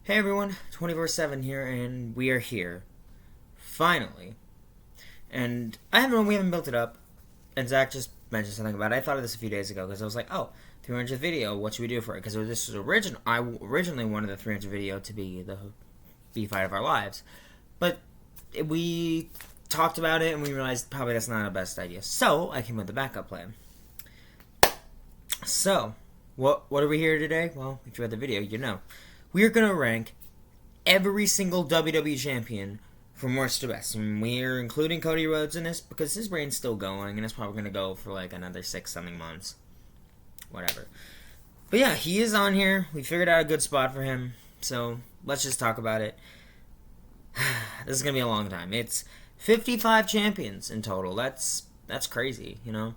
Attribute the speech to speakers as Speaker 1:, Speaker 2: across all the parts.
Speaker 1: Hey everyone, 24/7 here, and we are here. Finally. And we haven't built it up, and Zach just mentioned something about it. I thought of this a few days ago, because I was like, oh, 300th video, what should we do for it? Because this was I originally wanted the 300th video to be the fight of our lives. But we talked about it, and we realized probably that's not the best idea. So, I came with the backup plan. So, what are we here today? Well, if you read the video, you know. We are going to rank every single WWE champion from worst to best. And we're including Cody Rhodes in this because his reign's still going, and it's probably going to go for like another 6-something months. Whatever. But yeah, he is on here. We figured out a good spot for him. So, let's just talk about it. This is going to be a long time. It's 55 champions in total. That's crazy, you know?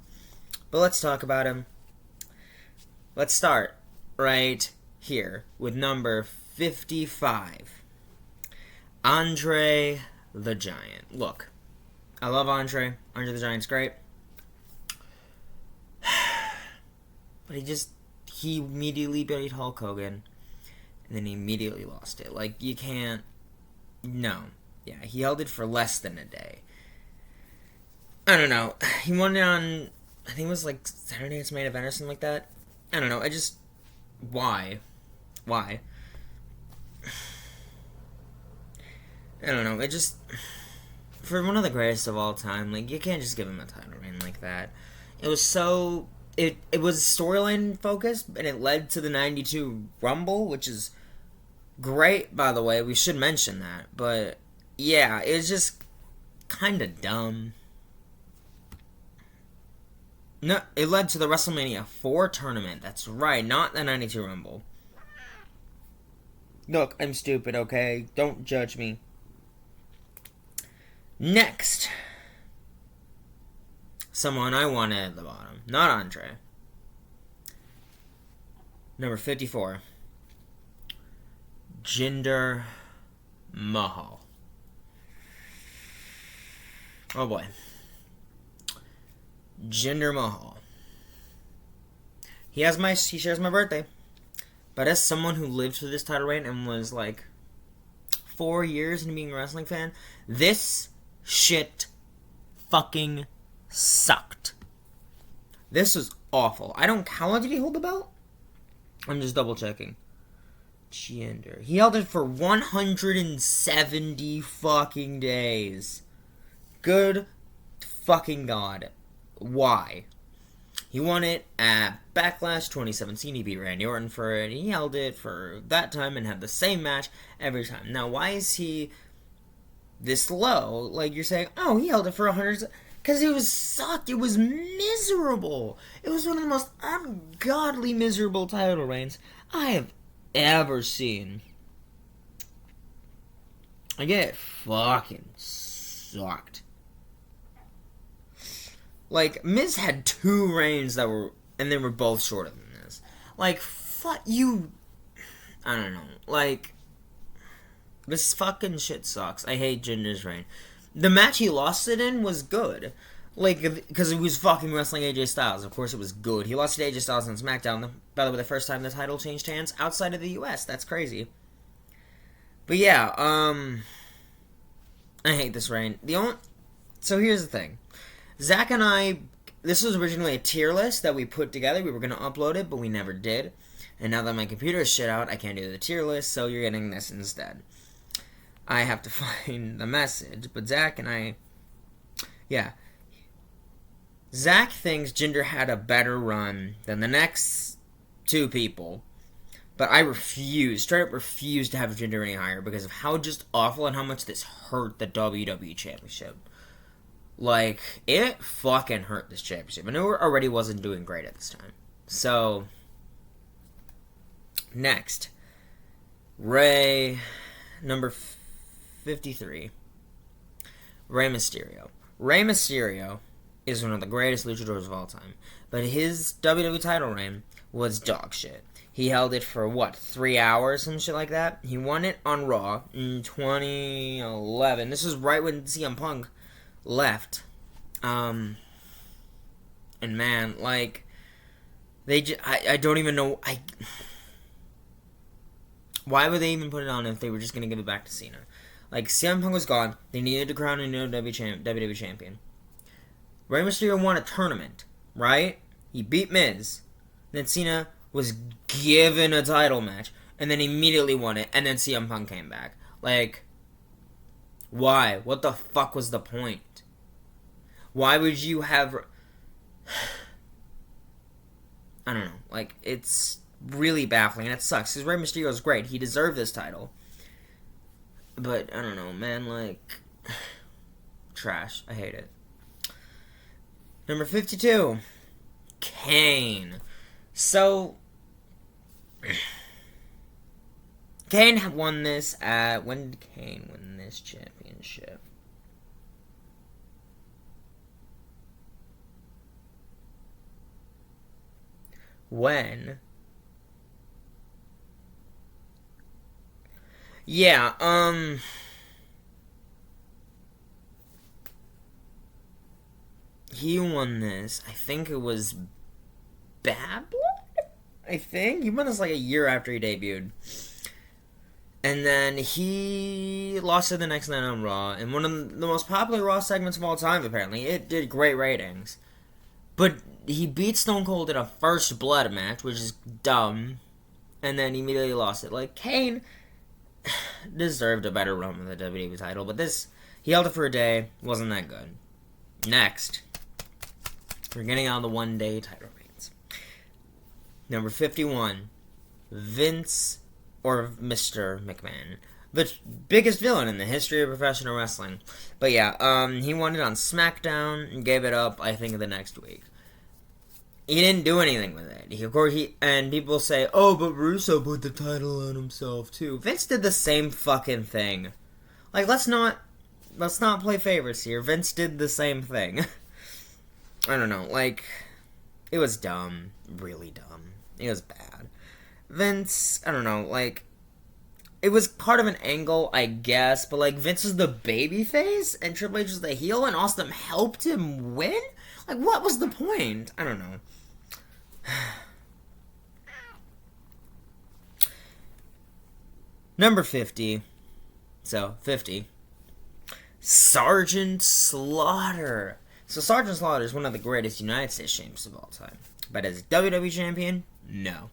Speaker 1: But let's talk about him. Let's start right here with number 55. Andre the Giant. Look, I love Andre. Andre the Giant's great. But he immediately beat Hulk Hogan. And then he immediately lost it. Like, you can't. No. Yeah, he held it for less than a day. I don't know. He won it on, I think it was like Saturday Night's Main Event or something like that. I don't know. Why? I don't know. For one of the greatest of all time, like, you can't just give him a title reign like that. It was so, it was storyline focused, and it led to the 92 Rumble, which is great, by the way. We should mention that. But, yeah, it was just kind of dumb. No, it led to the WrestleMania 4 tournament. That's right, not the 92 Rumble. Look, I'm stupid, okay? Don't judge me. Next. Someone I wanted at the bottom. Not Andre. Number 54. Jinder Mahal. Oh boy. Jinder Mahal. He shares my birthday. But as someone who lived through this title reign and was like 4 years into being a wrestling fan, this shit fucking sucked. This was awful. How long did he hold the belt? I'm just double checking. Jinder. He held it for 170 fucking days. Good fucking God. Why? He won it at Backlash 2017. He beat Randy Orton for it. He held it for that time and had the same match every time. Now, why is he this low? Like, you're saying, oh, he held it for 100... Because it was sucked. It was miserable. It was one of the most ungodly miserable title reigns I have ever seen. Like, it fucking sucked. Like, Miz had 2 reigns and they were both shorter than this. Like, fuck you. I don't know. Like, this fucking shit sucks. I hate Jinder's reign. The match he lost it in was good. Like, because he was fucking wrestling AJ Styles. Of course it was good. He lost to AJ Styles on SmackDown. By the way, the first time the title changed hands outside of the US. That's crazy. But yeah, I hate this reign. So here's the thing. Zach and I, this was originally a tier list that we put together. We were going to upload it, but we never did. And now that my computer is shit out, I can't do the tier list, so you're getting this instead. I have to find the message, but Zach and I, yeah. Zach thinks Jinder had a better run than the next 2 people, but I straight up refuse to have Jinder any higher because of how just awful and how much this hurt the WWE Championship. Like, it fucking hurt this championship. I know it already wasn't doing great at this time. So, next. Rey, number 53. Rey Mysterio. Rey Mysterio is one of the greatest luchadors of all time. But his WWE title reign was dog shit. He held it for, 3 hours, some shit like that? He won it on Raw in 2011. This was right when CM Punk left. And man, like, I don't even know, Why would they even put it on if they were just going to give it back to Cena? Like, CM Punk was gone. They needed to crown a new WWE champion. Rey Mysterio won a tournament, right? He beat Miz. Then Cena was given a title match. And then immediately won it. And then CM Punk came back. Like, why? What the fuck was the point? Why would you have... I don't know. Like, it's really baffling. And it sucks. Because Rey Mysterio is great. He deserved this title. But, I don't know, man. Like, trash. I hate it. Number 52. Kane. So... Kane won this at... When did Kane win this championship? When? Yeah, he won this. I think it was Bad Blood? I think? He won this like a year after he debuted. And then he lost it the next night on Raw. And one of the most popular Raw segments of all time, apparently. It did great ratings. But he beat Stone Cold in a First Blood match, which is dumb. And then he immediately lost it. Like, Kane deserved a better run with the WWE title. But this, he held it for a day. Wasn't that good. Next. We're getting on the one-day title reigns. Number 51. Vince... or Mr. McMahon. The biggest villain in the history of professional wrestling. But yeah, he won it on SmackDown and gave it up, I think, the next week. He didn't do anything with it. Of course, and people say, oh, but Russo put the title on himself, too. Vince did the same fucking thing. Like, let's not play favorites here. Vince did the same thing. I don't know, like, it was dumb. Really dumb. It was bad. Vince, I don't know, like, it was part of an angle, I guess, but, like, Vince is the babyface, and Triple H is the heel, and Austin helped him win? Like, what was the point? I don't know. Number 50. So, 50. Sergeant Slaughter. So, Sergeant Slaughter is one of the greatest United States champions of all time. But as WWE champion, no.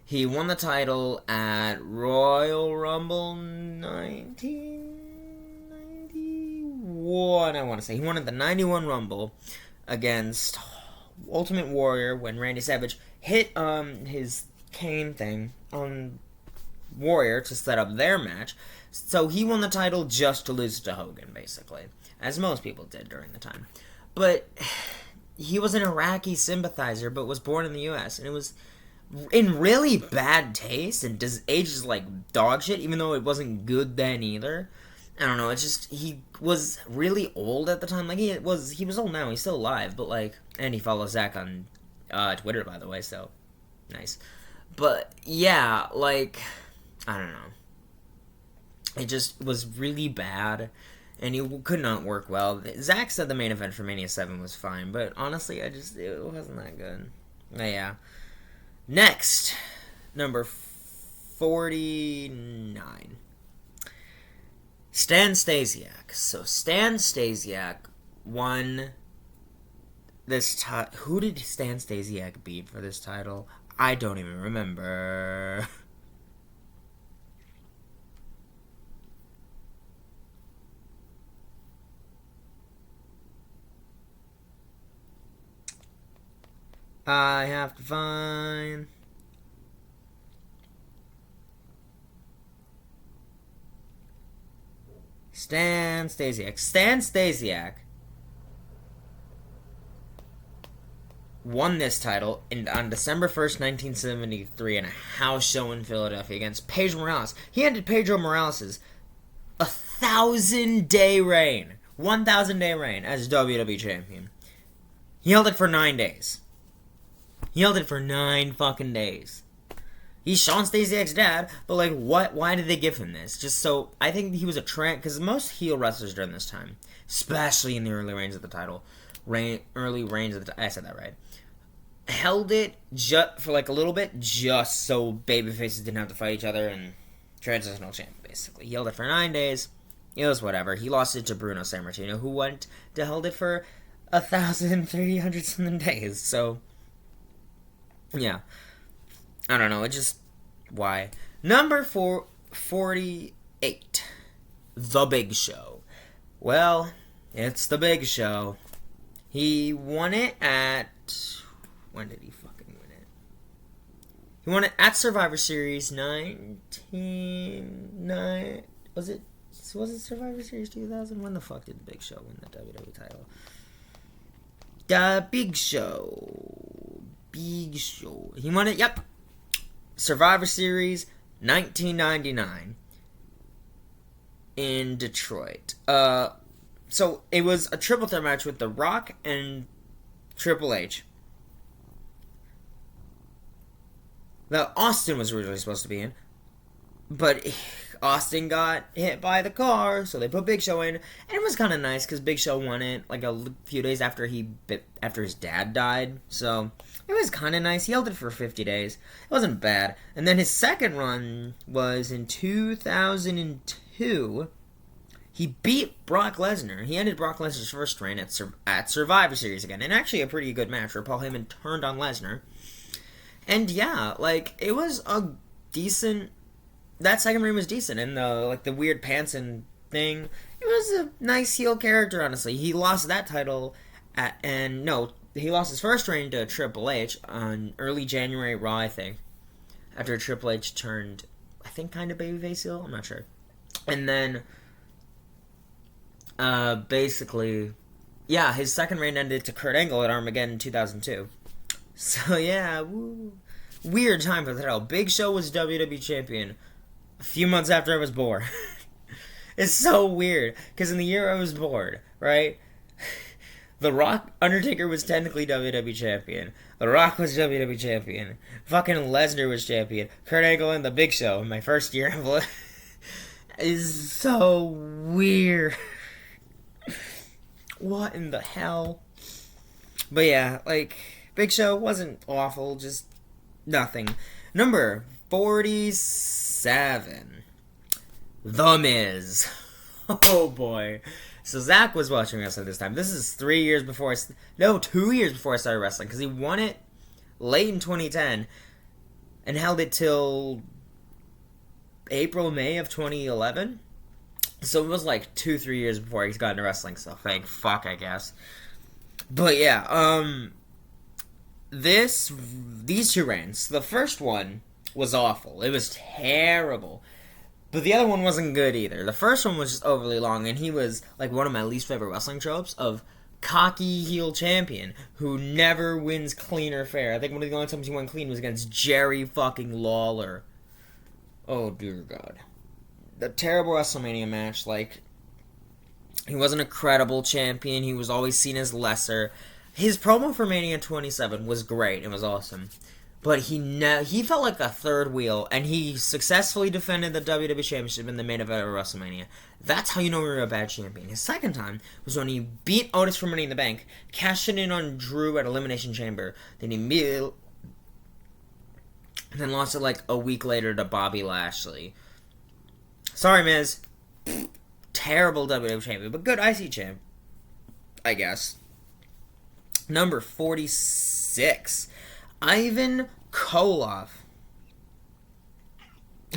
Speaker 1: He won the title at Royal Rumble 1991, I want to say. He won at the 91 Rumble against Ultimate Warrior when Randy Savage hit his cane thing on Warrior to set up their match. So he won the title just to lose to Hogan, basically. As most people did during the time. But he was an Iraqi sympathizer, but was born in the U.S., and it was... in really bad taste and ages like dog shit, even though it wasn't good then either. I don't know, it's just, he was really old at the time. Like, he was old now, he's still alive, but like, and he follows Zach on Twitter, by the way, so, nice. But, yeah, like, I don't know. It just was really bad, and he could not work well. Zach said the main event for Mania 7 was fine, but honestly, it wasn't that good. But yeah. Next, number 49. Stan Stasiak. So Stan Stasiak won this title. Who did Stan Stasiak beat for this title? I don't even remember. I have to find... Stan Stasiak. Stan Stasiak won this title on December 1st, 1973 in a house show in Philadelphia against Pedro Morales. He ended Pedro Morales' 1,000-day reign. 1,000-day reign as WWE champion. He held it for 9 days. He held it for 9 fucking days. He's Shawn Stasiak's dad, but like, what? Why did they give him this? Just so, I think he was a trend, because most heel wrestlers during this time, especially in the early reigns of the title, I said that right, held it just for like a little bit, just so babyfaces didn't have to fight each other, and transitional champion, basically. He held it for 9 days. It was whatever. He lost it to Bruno Sammartino, who went to held it for 1,300 something days. So, yeah. I don't know. It just... Why? Number 48. The Big Show. Well, it's The Big Show. He won it at... When did he fucking win it? He won it at Survivor Series 19... Was it Survivor Series 2000? When the fuck did The Big Show win the WWE title? The Big Show. Big Show. He won it, yep. Survivor Series 1999. In Detroit. So it was a triple threat match with The Rock and Triple H. Now, Austin was originally supposed to be in, but Austin got hit by the car, so they put Big Show in, and it was kind of nice because Big Show won it like a few days after his dad died. So it was kind of nice. He held it for 50 days. It wasn't bad. And then his second run was in 2002. He beat Brock Lesnar. He ended Brock Lesnar's first reign at Survivor Series again. And actually a pretty good match where Paul Heyman turned on Lesnar. And yeah, like, it was a decent... That second reign was decent. And the weird pants and thing, it was a nice heel character, honestly. He lost that title he lost his first reign to Triple H on early January Raw, I think. After Triple H turned, I think, kind of babyface heel. I'm not sure. And then... basically, yeah, his second reign ended to Kurt Angle at Armageddon in 2002. So, yeah, woo. Weird time for the title. Big Show was WWE Champion a few months after I was born. It's so weird, because in the year I was born, right, The Rock, Undertaker was technically WWE Champion. The Rock was WWE Champion. Fucking Lesnar was champion. Kurt Angle and The Big Show in my first year of life. Is so weird. What in the hell? But yeah, like, Big Show wasn't awful, just nothing. Number 47. The Miz. Oh boy. So Zach was watching wrestling this time. This is 2 years before I started wrestling, because he won it late in 2010 and held it till April, May of 2011. So it was like 2-3 years before he's got into wrestling, so thank fuck, I guess. But yeah, these two reigns, the first one was awful. It was terrible. But the other one wasn't good either. The first one was just overly long, and he was like one of my least favorite wrestling tropes of cocky heel champion who never wins clean or fair. I think one of the only times he won clean was against Jerry fucking Lawler. Oh dear God. The terrible WrestleMania match, like, he wasn't a credible champion. He was always seen as lesser. His promo for Mania 27 was great. It was awesome. But he felt like a third wheel, and he successfully defended the WWE Championship in the main event of WrestleMania. That's how you know you're a bad champion. His second time was when he beat Otis for Money in the Bank, cashed it in on Drew at Elimination Chamber, then and then lost it like a week later to Bobby Lashley. Sorry, Miz. Terrible WWE champion, but good IC champ, I guess. Number 46. Ivan Koloff.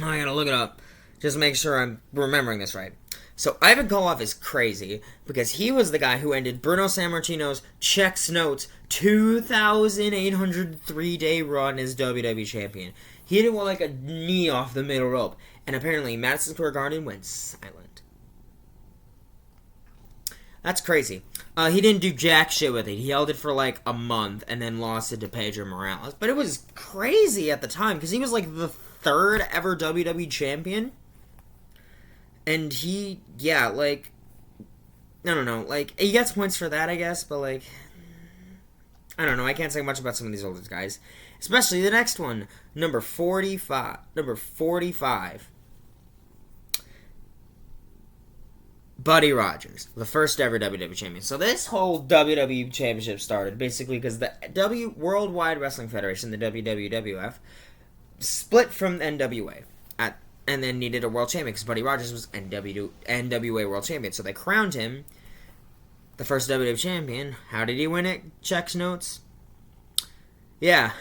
Speaker 1: Oh, I gotta look it up. Just make sure I'm remembering this right. So, Ivan Koloff is crazy because he was the guy who ended Bruno Sammartino's Checks Notes 2,803-day run as WWE Champion. He hit it with like a knee off the middle rope, and apparently Madison Square Garden went silent. That's crazy. He didn't do jack shit with it. He held it for like a month and then lost it to Pedro Morales. But it was crazy at the time because he was like the third ever WWE champion. And he, yeah, like, I don't know. Like, he gets points for that, I guess. But like, I don't know. I can't say much about some of these older guys. Especially the next one. Number 45. Buddy Rogers, the first ever WWE champion. So this whole WWE championship started basically because the Worldwide Wrestling Federation, the WWF, split from NWA and then needed a world champion because Buddy Rogers was NWA World Champion. So they crowned him the first WWE champion. How did he win it? Checks notes. Yeah.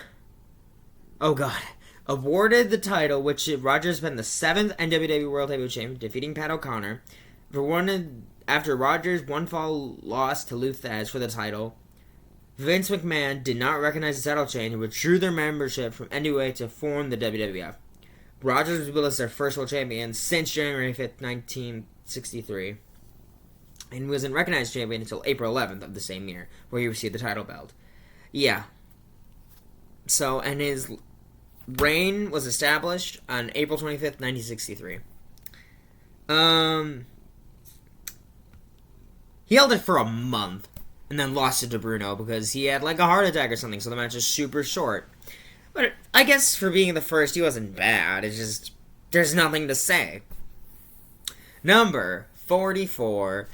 Speaker 1: Oh god. Awarded the title, which Rogers been the 7th NWA World Heavyweight Champion, defeating Pat O'Connor. After Rogers' one fall loss to Lou Thesz for the title, Vince McMahon did not recognize the title change and withdrew their membership from NWA to form the WWF. Rogers was billed as their first world champion since January 5th, 1963, and wasn't recognized champion until April 11th of the same year, where he received the title belt. Yeah. So, and his reign was established on April 25th, 1963. He held it for a month, and then lost it to Bruno because he had like a heart attack or something, so the match is super short. But I guess for being the first, he wasn't bad. It's just, there's nothing to say. Number 44,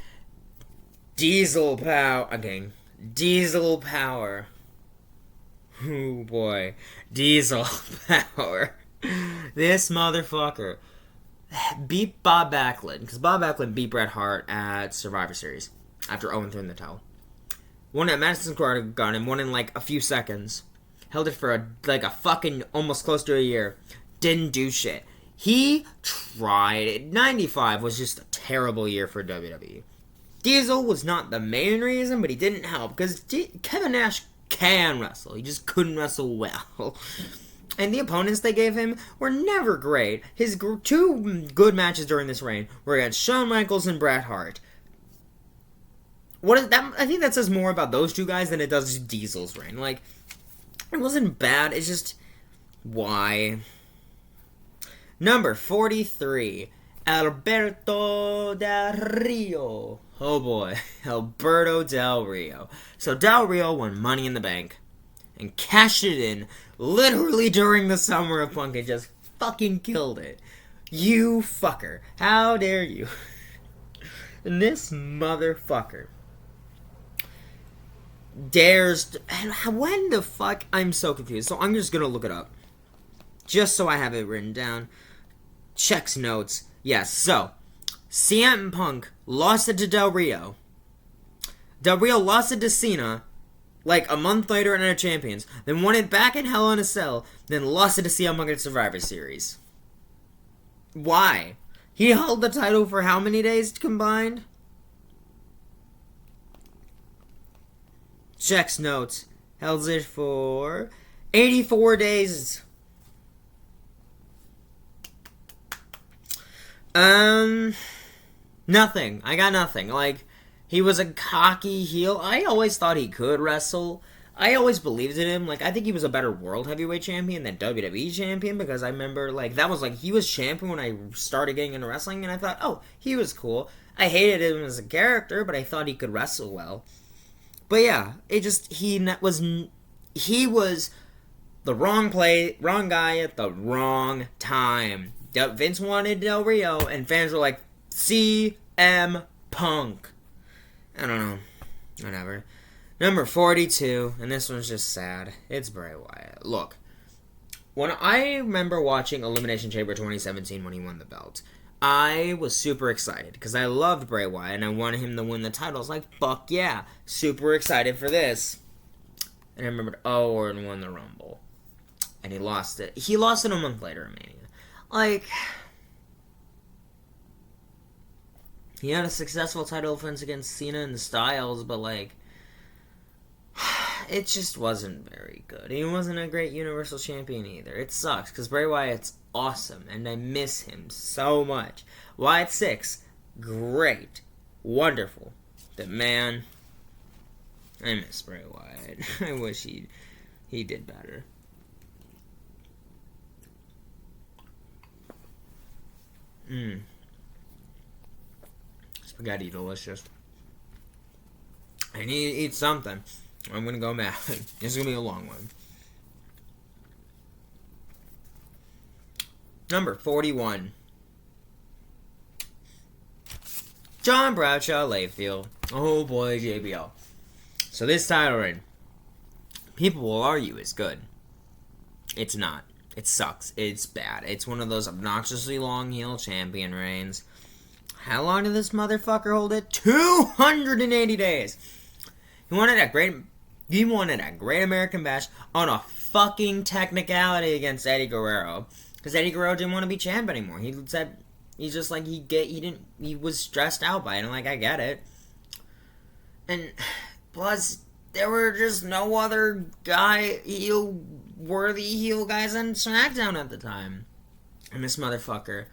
Speaker 1: Diesel Power. Again, Diesel Power. Oh boy, Diesel Power. This motherfucker beat Bob Backlund, because Bob Backlund beat Bret Hart at Survivor Series after 0-3 in the title. Won at Madison Square Garden, won in like a few seconds. Held it for a fucking almost close to a year. Didn't do shit. He tried. 95 was just a terrible year for WWE. Diesel was not the main reason, but he didn't help, because Kevin Nash can wrestle. He just couldn't wrestle well. And the opponents they gave him were never great. His two good matches during this reign were against Shawn Michaels and Bret Hart. What is that? I think that says more about those two guys than it does Diesel's reign. Like, it wasn't bad. It's just, why? Number 43, Alberto Del Rio. Oh boy, Alberto Del Rio. So Del Rio won Money in the Bank and cashed it in literally during the Summer of Punk and just fucking killed it. You fucker. How dare you? And this motherfucker dares... When the fuck? I'm so confused. So I'm just gonna look it up. Just so I have it written down. Checks notes. Yes, so CM Punk lost it to Del Rio. Del Rio lost it to Cena like a month later in our Champions. Then won it back in Hell in a Cell. Then lost it to CM Punk at Survivor Series. Why? He held the title for how many days combined? Checks notes. Held it for 84 days. Nothing. I got nothing. Like, he was a cocky heel. I always thought he could wrestle. I always believed in him. Like, I think he was a better World Heavyweight Champion than WWE Champion, because I remember, like, that was, like, he was champion when I started getting into wrestling, and I thought, oh, he was cool. I hated him as a character, but I thought he could wrestle well. But yeah, it just, he was the wrong guy at the wrong time. Vince wanted Del Rio, and fans were like, CM Punk. I don't know. Whatever. Number 42, and this one's just sad. It's Bray Wyatt. Look, when I remember watching Elimination Chamber 2017 when he won the belt, I was super excited because I loved Bray Wyatt and I wanted him to win the title. I was like, fuck yeah, super excited for this. And I remembered, Orton won the Rumble. And he lost it. He lost it a month later in Mania. Like, he had a successful title defense against Cena and Styles, but like, it just wasn't very good. He wasn't a great Universal Champion either. It sucks, because Bray Wyatt's awesome, and I miss him so much. Wyatt 6, great, wonderful. The man, I miss Bray Wyatt. I wish he did better. Spaghetti delicious. I need to eat something. I'm gonna go mad. This is gonna be a long one. Number 41. John Bradshaw Layfield. Oh boy, JBL. So this title reign, people will argue is good. It's not. It sucks. It's bad. It's one of those obnoxiously long heel champion reigns. How long did this motherfucker hold it? 280 days. He won it at Great American Bash on a fucking technicality against Eddie Guerrero. Because Eddie Guerrero didn't want to be champ anymore. He said he's just like he was stressed out by it. And like, I get it. And plus, there were just no other worthy heel guys on SmackDown at the time. And this motherfucker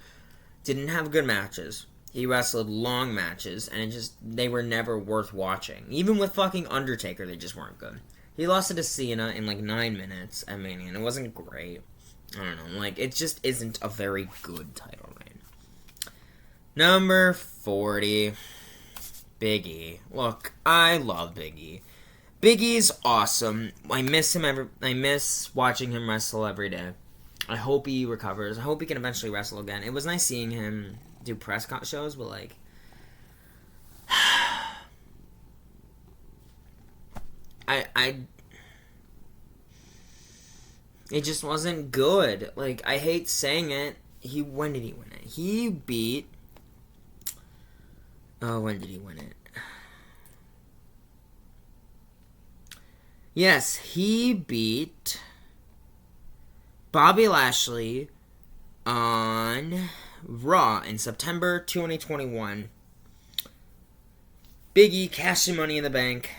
Speaker 1: didn't have good matches. He wrestled long matches, and they were never worth watching. Even with fucking Undertaker, they just weren't good. He lost it to Cena in like 9 minutes at Mania, and it wasn't great. I don't know, like, it just isn't a very good title reign. Number 40, Big E. Look, I love Big E. Big E's awesome. I miss him I miss watching him wrestle every day. I hope he recovers. I hope he can eventually wrestle again. It was nice seeing him do press shows, but like, it just wasn't good. Like, I hate saying it. When did he win it? He beat. Oh, when did he win it? Yes, he beat Bobby Lashley on Raw in September 2021. Big E cashed in Money in the Bank,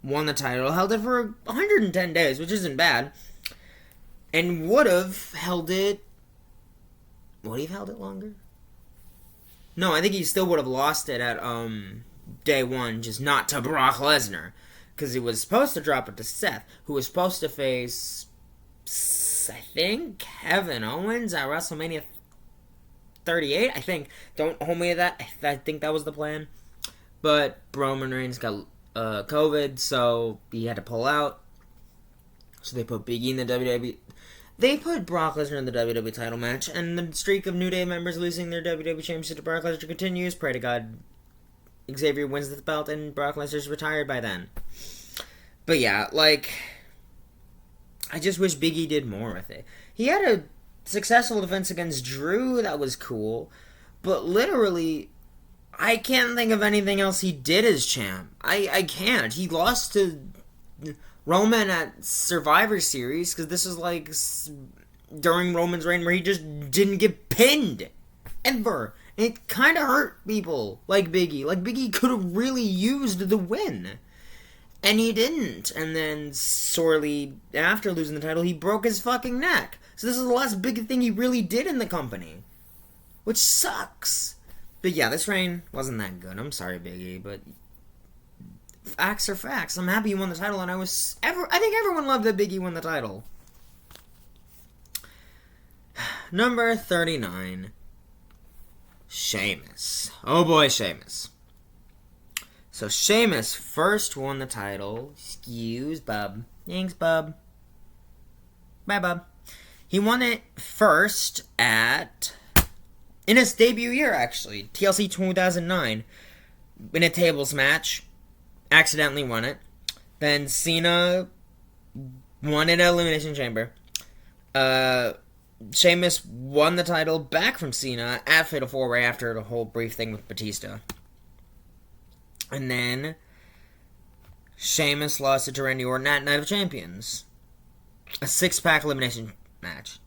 Speaker 1: won the title, held it for 110 days, which isn't bad, and would have held it... Would he have held it longer? No, I think he still would have lost it at day one, just not to Brock Lesnar, because he was supposed to drop it to Seth, who was supposed to face, I think, Kevin Owens at WrestleMania 38, I think. Don't hold me to that. I think that was the plan. But Roman Reigns got COVID, so he had to pull out. So they put Big E in the WWE. They put Brock Lesnar in the WWE title match, and the streak of New Day members losing their WWE Championship to Brock Lesnar continues. Pray to God Xavier wins the belt and Brock Lesnar's retired by then. But yeah, like, I just wish Big E did more with it. He had a successful defense against Drew, that was cool, but literally, I can't think of anything else he did as champ. I can't. He lost to Roman at Survivor Series, because this is like during Roman's reign where he just didn't get pinned. Ever. And it kind of hurt people like Big E. Like, Big E could have really used the win. And he didn't. And then, sorely after losing the title, he broke his fucking neck. So this is the last big thing he really did in the company. Which sucks. But yeah, this reign wasn't that good. I'm sorry, Big E, but facts are facts. I'm happy he won the title, and I think everyone loved that Big E won the title. Number 39. Sheamus. Oh boy, Sheamus. So Sheamus first won the title. Excuse, bub. Thanks, bub. Bye, bub. He won it first in his debut year, actually. TLC 2009. In a tables match. Accidentally won it. Then Cena won it at Elimination Chamber. Sheamus won the title back from Cena at Fatal 4-Way after the whole brief thing with Batista. And then Sheamus lost it to Randy Orton at Night of Champions. A 6-pack elimination match.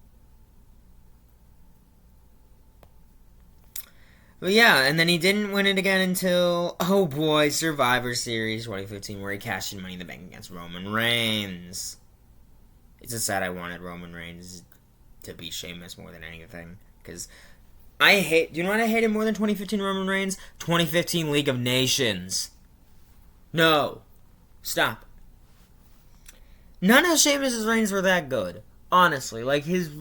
Speaker 1: But yeah, and then he didn't win it again until, oh boy, Survivor Series 2015, where he cashed in Money in the Bank against Roman Reigns. It's just sad I wanted Roman Reigns to beat Sheamus more than anything. Because do you know what I hated more than 2015 Roman Reigns? 2015 League of Nations. No. Stop. None of Sheamus' reigns were that good. Honestly. Like, his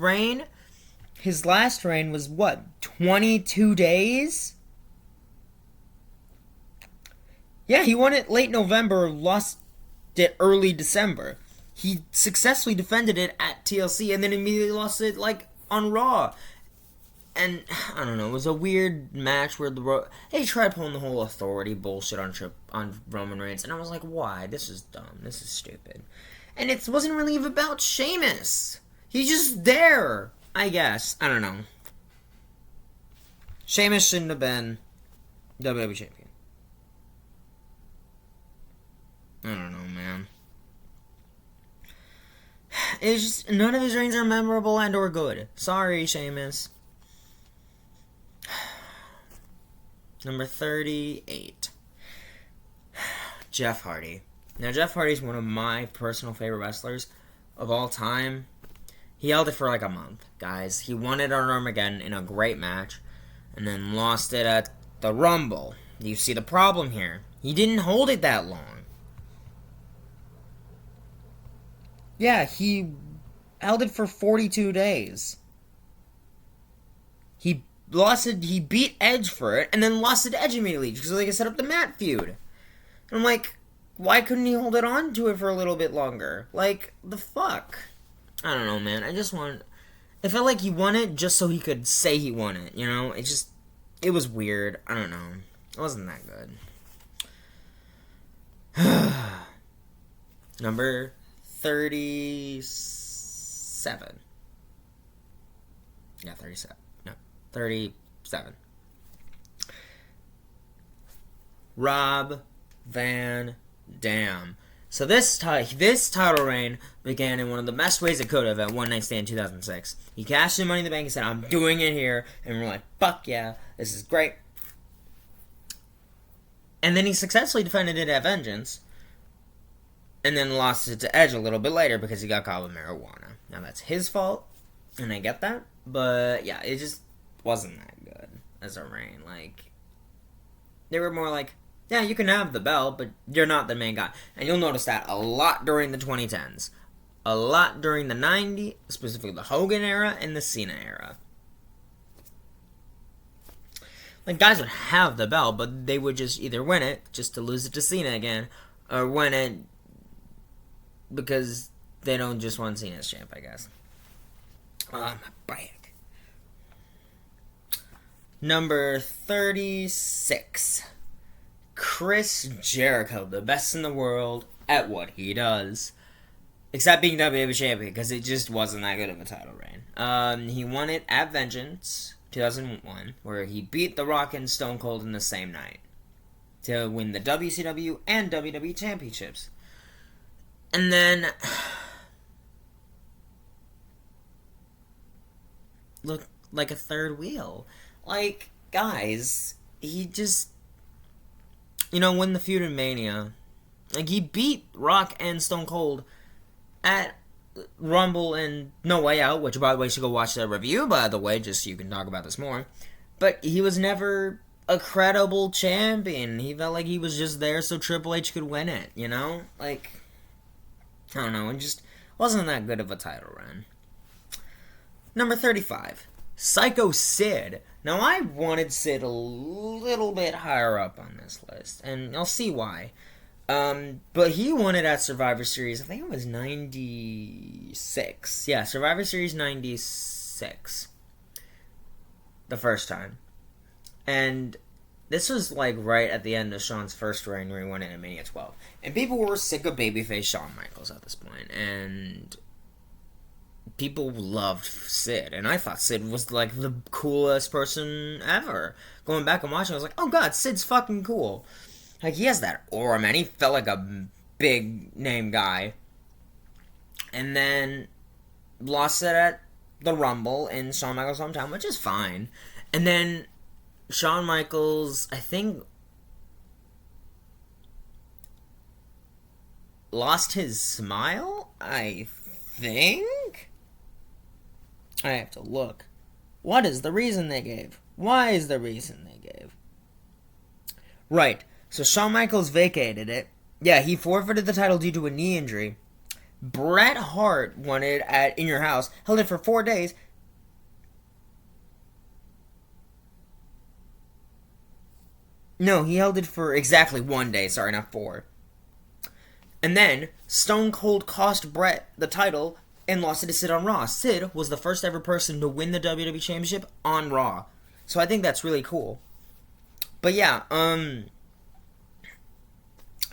Speaker 1: last reign was what? 22 days? Yeah, he won it late November, lost it early December. He successfully defended it at TLC and then immediately lost it, like, on Raw. And, I don't know, it was a weird match where they tried pulling the whole authority bullshit on Roman Reigns, and I was like, why? This is dumb. This is stupid. And it wasn't really even about Sheamus. He's just there, I guess. I don't know. Sheamus shouldn't have been WWE champion. I don't know, man. It's just, none of his reigns are memorable and or good. Sorry, Sheamus. Number 38. Jeff Hardy. Now, Jeff Hardy's one of my personal favorite wrestlers of all time. He held it for like a month, guys. He won it on Armageddon in a great match, and then lost it at the Rumble. You see the problem here. He didn't hold it that long. Yeah, he held it for 42 days. He lost it. He beat Edge for it, and then lost it to Edge immediately because they could set up the Matt feud. And I'm like, why couldn't he hold it on to it for a little bit longer? Like, the fuck? I don't know, man. It felt like he won it just so he could say he won it, you know? It was weird. I don't know. It wasn't that good. Number 37. Yeah, 37. No, 37. Rob Van Dam. So this title reign began in one of the best ways it could have at One Night Stand 2006. He cashed in Money in the Bank and said, I'm doing it here. And we're like, fuck yeah, this is great. And then he successfully defended it at Vengeance. And then lost it to Edge a little bit later because he got caught with marijuana. Now that's his fault, and I get that. But yeah, it just wasn't that good as a reign. Like, they were more like, yeah, you can have the belt, but you're not the main guy. And you'll notice that a lot during the 2010s. A lot during the 90s, specifically the Hogan era and the Cena era. Like, guys would have the belt, but they would just either win it, just to lose it to Cena again, or win it because they don't just want Cena as champ, I guess. My back. Number 36. Chris Jericho, the best in the world at what he does. Except being WWE champion, because it just wasn't that good of a title reign. He won it at Vengeance 2001, where he beat The Rock and Stone Cold in the same night to win the WCW and WWE championships. And then looked like a third wheel. Like, guys, he just, win the feud in Mania. Like, he beat Rock and Stone Cold at Rumble and No Way Out, which, by the way, you should go watch that review, by the way, just so you can talk about this more. But he was never a credible champion. He felt like he was just there so Triple H could win it, Like, I don't know, it just wasn't that good of a title run. Number 35. Sycho Sid. Now, I wanted Sid a little bit higher up on this list, and I'll see why. But he won it at Survivor Series, I think it was 96. Yeah, Survivor Series 96. The first time. And this was like right at the end of Shawn's first reign where he won it in Mania 12. And people were sick of babyface Shawn Michaels at this point. And people loved Sid. And I thought Sid was like the coolest person ever. Going back and watching, I was like, oh god, Sid's fucking cool. Like, he has that aura, man. He felt like a big name guy. And then lost it at the Rumble in Shawn Michaels' hometown, which is fine. And then Shawn Michaels, I think, lost his smile? I think? I have to look. What is the reason they gave? Why is the reason they gave? Right. So Shawn Michaels vacated it. Yeah, he forfeited the title due to a knee injury. Bret Hart won it at In Your House, held it for 4 days. No, he held it for exactly 1 day. Sorry, not 4. And then Stone Cold cost Bret the title and lost it to Sid on Raw. Sid was the first ever person to win the WWE Championship on Raw. So I think that's really cool. But yeah,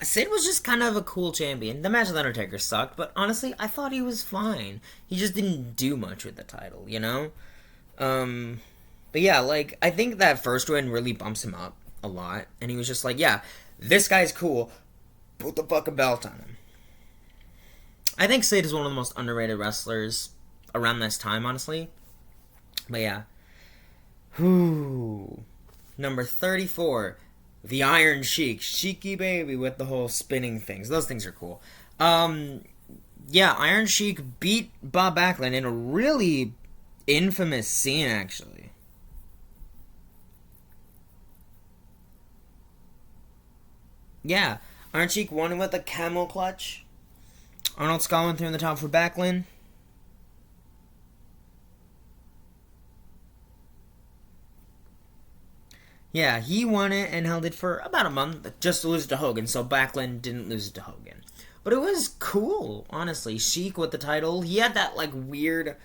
Speaker 1: Sid was just kind of a cool champion. The match with Undertaker sucked, but honestly, I thought he was fine. He just didn't do much with the title, you know? But yeah, like, I think that first win really bumps him up a lot. And he was just like, yeah, this guy's cool. Put the fucking belt on him. I think Sid is one of the most underrated wrestlers around this time, honestly. But yeah. Whew. Number 34. The Iron Sheik. Sheiky baby with the whole spinning things. Those things are cool. Yeah, Iron Sheik beat Bob Backlund in a really infamous scene, actually. Yeah, Iron Sheik won with a camel clutch. Arnold Scotland threw in the top for Backlund. Yeah, he won it and held it for about a month, just to lose it to Hogan, so Backlund didn't lose it to Hogan. But it was cool, honestly. Sheik with the title. He had that, like, weird,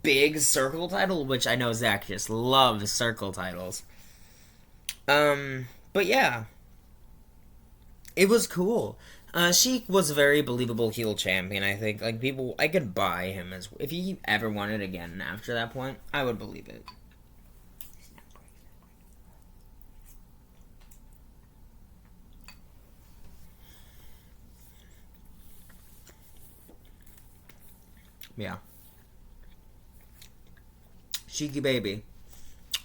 Speaker 1: big circle title, which I know Zach just loves circle titles. But yeah. It was cool. Sheik was a very believable heel champion, I think. Like, people, I could buy him as, if he ever won it again after that point, I would believe it. Yeah. Cheeky baby.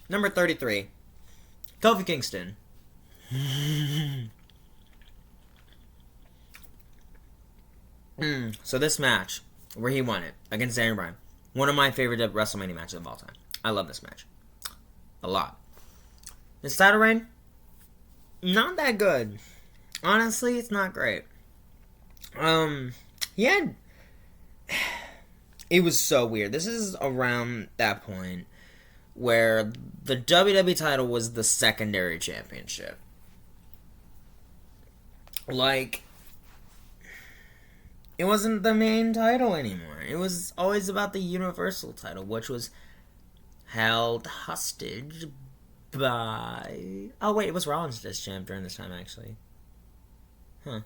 Speaker 1: Number 33. Kofi Kingston. So this match, where he won it, against Daniel Bryan, one of my favorite WrestleMania matches of all time. I love this match. A lot. His title reign, not that good. Honestly, it's not great. He had... It was so weird. This is around that point where the WWE title was the secondary championship. Like, it wasn't the main title anymore. It was always about the Universal title, which was held hostage by... Oh, wait, it was Rollins as champ during this time, actually. Huh.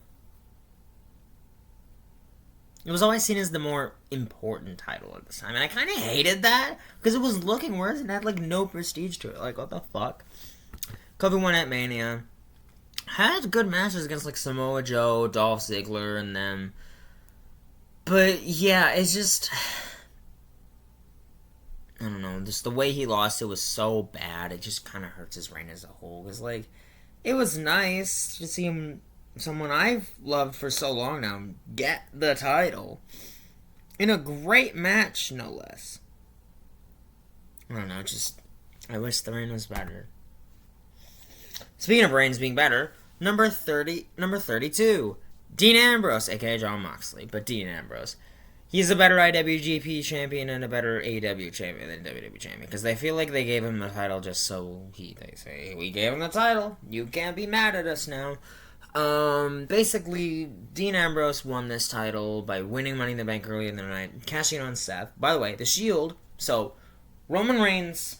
Speaker 1: It was always seen as the more important title at this time. And I kind of hated that, because it was looking worse and had, like, no prestige to it. Like, what the fuck? Kofi won at Mania. Had good matches against, like, Samoa Joe, Dolph Ziggler, and them. But, yeah, it's just... I don't know. Just the way he lost it was so bad. It just kind of hurts his reign as a whole. Because, like, it was nice to see him... Someone I've loved for so long now get the title in a great match, no less. I don't know, just I wish the reign was better. Speaking of reigns being better, number 32, Dean Ambrose, aka Jon Moxley, but Dean Ambrose. He's a better IWGP champion and a better AEW champion than WWE champion, because they feel like they gave him the title just so they say, we gave him the title, you can't be mad at us now. Basically, Dean Ambrose won this title by winning Money in the Bank earlier in the night, cashing on Seth. By the way, the Shield, so Roman Reigns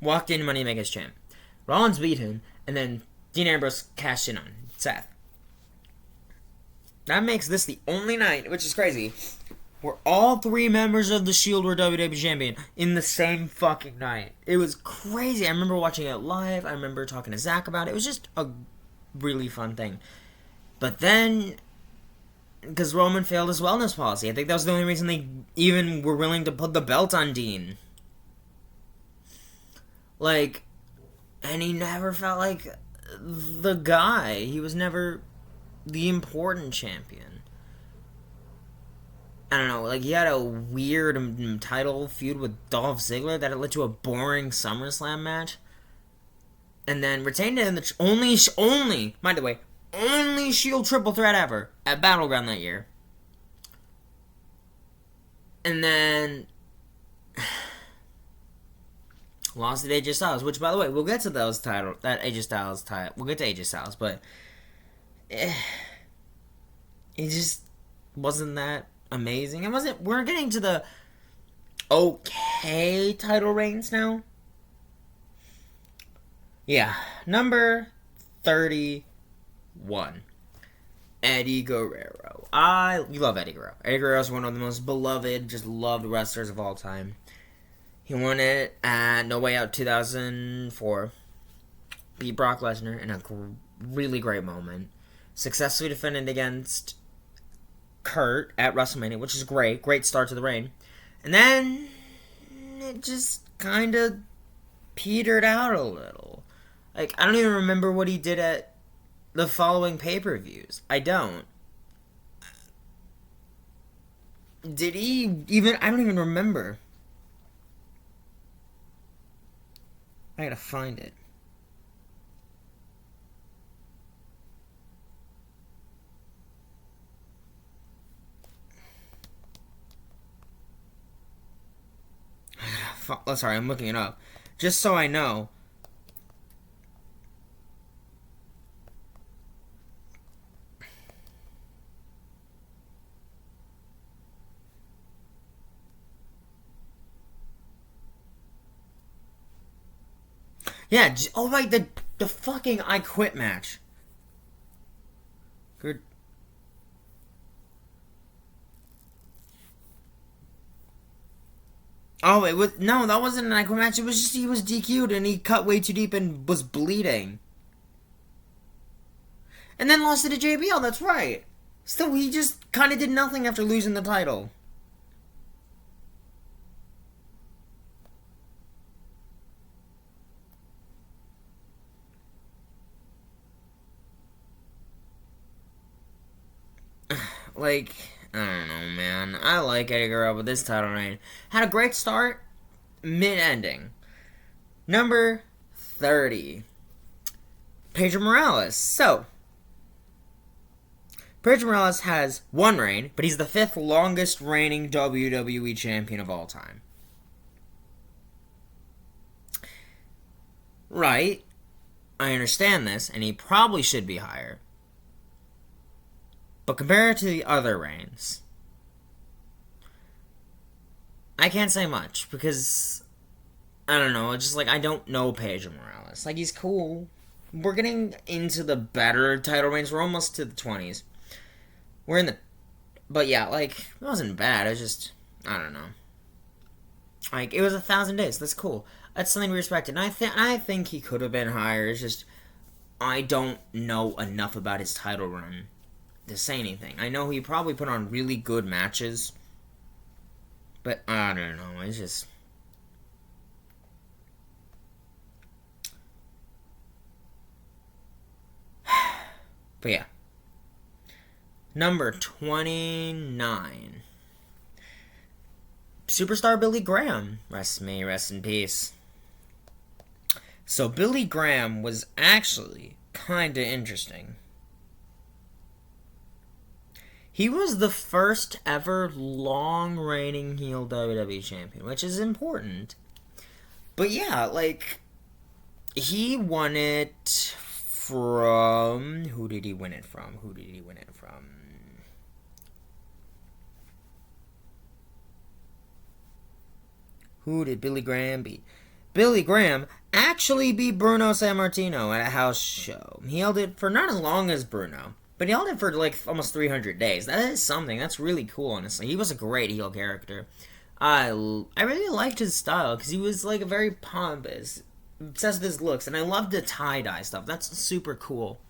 Speaker 1: walked in Money in the Bank as champ. Rollins beat him, and then Dean Ambrose cashed in on Seth. That makes this the only night, which is crazy, where all three members of the Shield were WWE champion in the same fucking night. It was crazy. I remember watching it live. I remember talking to Zach about it. It was just a really fun thing. But then, because Roman failed his wellness policy, I think that was the only reason they even were willing to put the belt on Dean. Like, and he never felt like the guy. He was never the important champion. I don't know, like, he had a weird title feud with Dolph Ziggler that it led to a boring SummerSlam match. And then retained it in the only, by the way, only Shield triple threat ever at Battleground that year. And then lost to AJ Styles, which, by the way, we'll get to those title, that AJ Styles title. We'll get to AJ Styles, but it just wasn't that amazing. We're getting to the okay title reigns now. Yeah, number 33. 1. Eddie Guerrero. I love Eddie Guerrero. Eddie Guerrero is one of the most beloved, just loved wrestlers of all time. He won it at No Way Out 2004. Beat Brock Lesnar in a really great moment. Successfully defended against Kurt at WrestleMania, which is great. Great start to the reign. And then it just kind of petered out a little. Like, I don't even remember what he did at the following pay-per-views. I don't. Did he even... I don't even remember. I gotta find it. Oh, sorry, I'm looking it up. Just so I know. Yeah, oh right, the fucking I Quit match. Good. Oh, it was... No, that wasn't an I Quit match. It was just he was DQ'd and he cut way too deep and was bleeding. And then lost it to JBL, that's right. Still, he just kind of did nothing after losing the title. Like... I don't know, man. I like Eddie Guerrero, but this title reign had a great start, mid-ending. Number 30. Pedro Morales. So, Pedro Morales has one reign, but he's the 5th longest reigning WWE champion of all time. Right. I understand this, and he probably should be higher. But compared to the other reigns, I can't say much because, I don't know, it's just like, I don't know Pedro Morales. Like, he's cool. We're getting into the better title reigns. We're almost to the 20s. We're in the, but yeah, like, it wasn't bad. It was just, I don't know. Like, it was 1,000 days. That's cool. That's something we respected. And I think he could have been higher. It's just, I don't know enough about his title run to say anything. I know he probably put on really good matches, but I don't know, it's just... But yeah. Number 29. Superstar Billy Graham. Rest in peace. So Billy Graham was actually kinda interesting. He was the first ever long-reigning heel WWE champion, which is important. But yeah, like, he won it from... Who did he win it from? Who did Billy Graham beat? Billy Graham actually beat Bruno Sammartino at a house show. He held it for not as long as Bruno, but he held it for like almost 300 days. That is something. That's really cool, honestly. He was a great heel character. I really liked his style because he was like a very pompous, obsessed with his looks, and I loved the tie-dye stuff. That's super cool.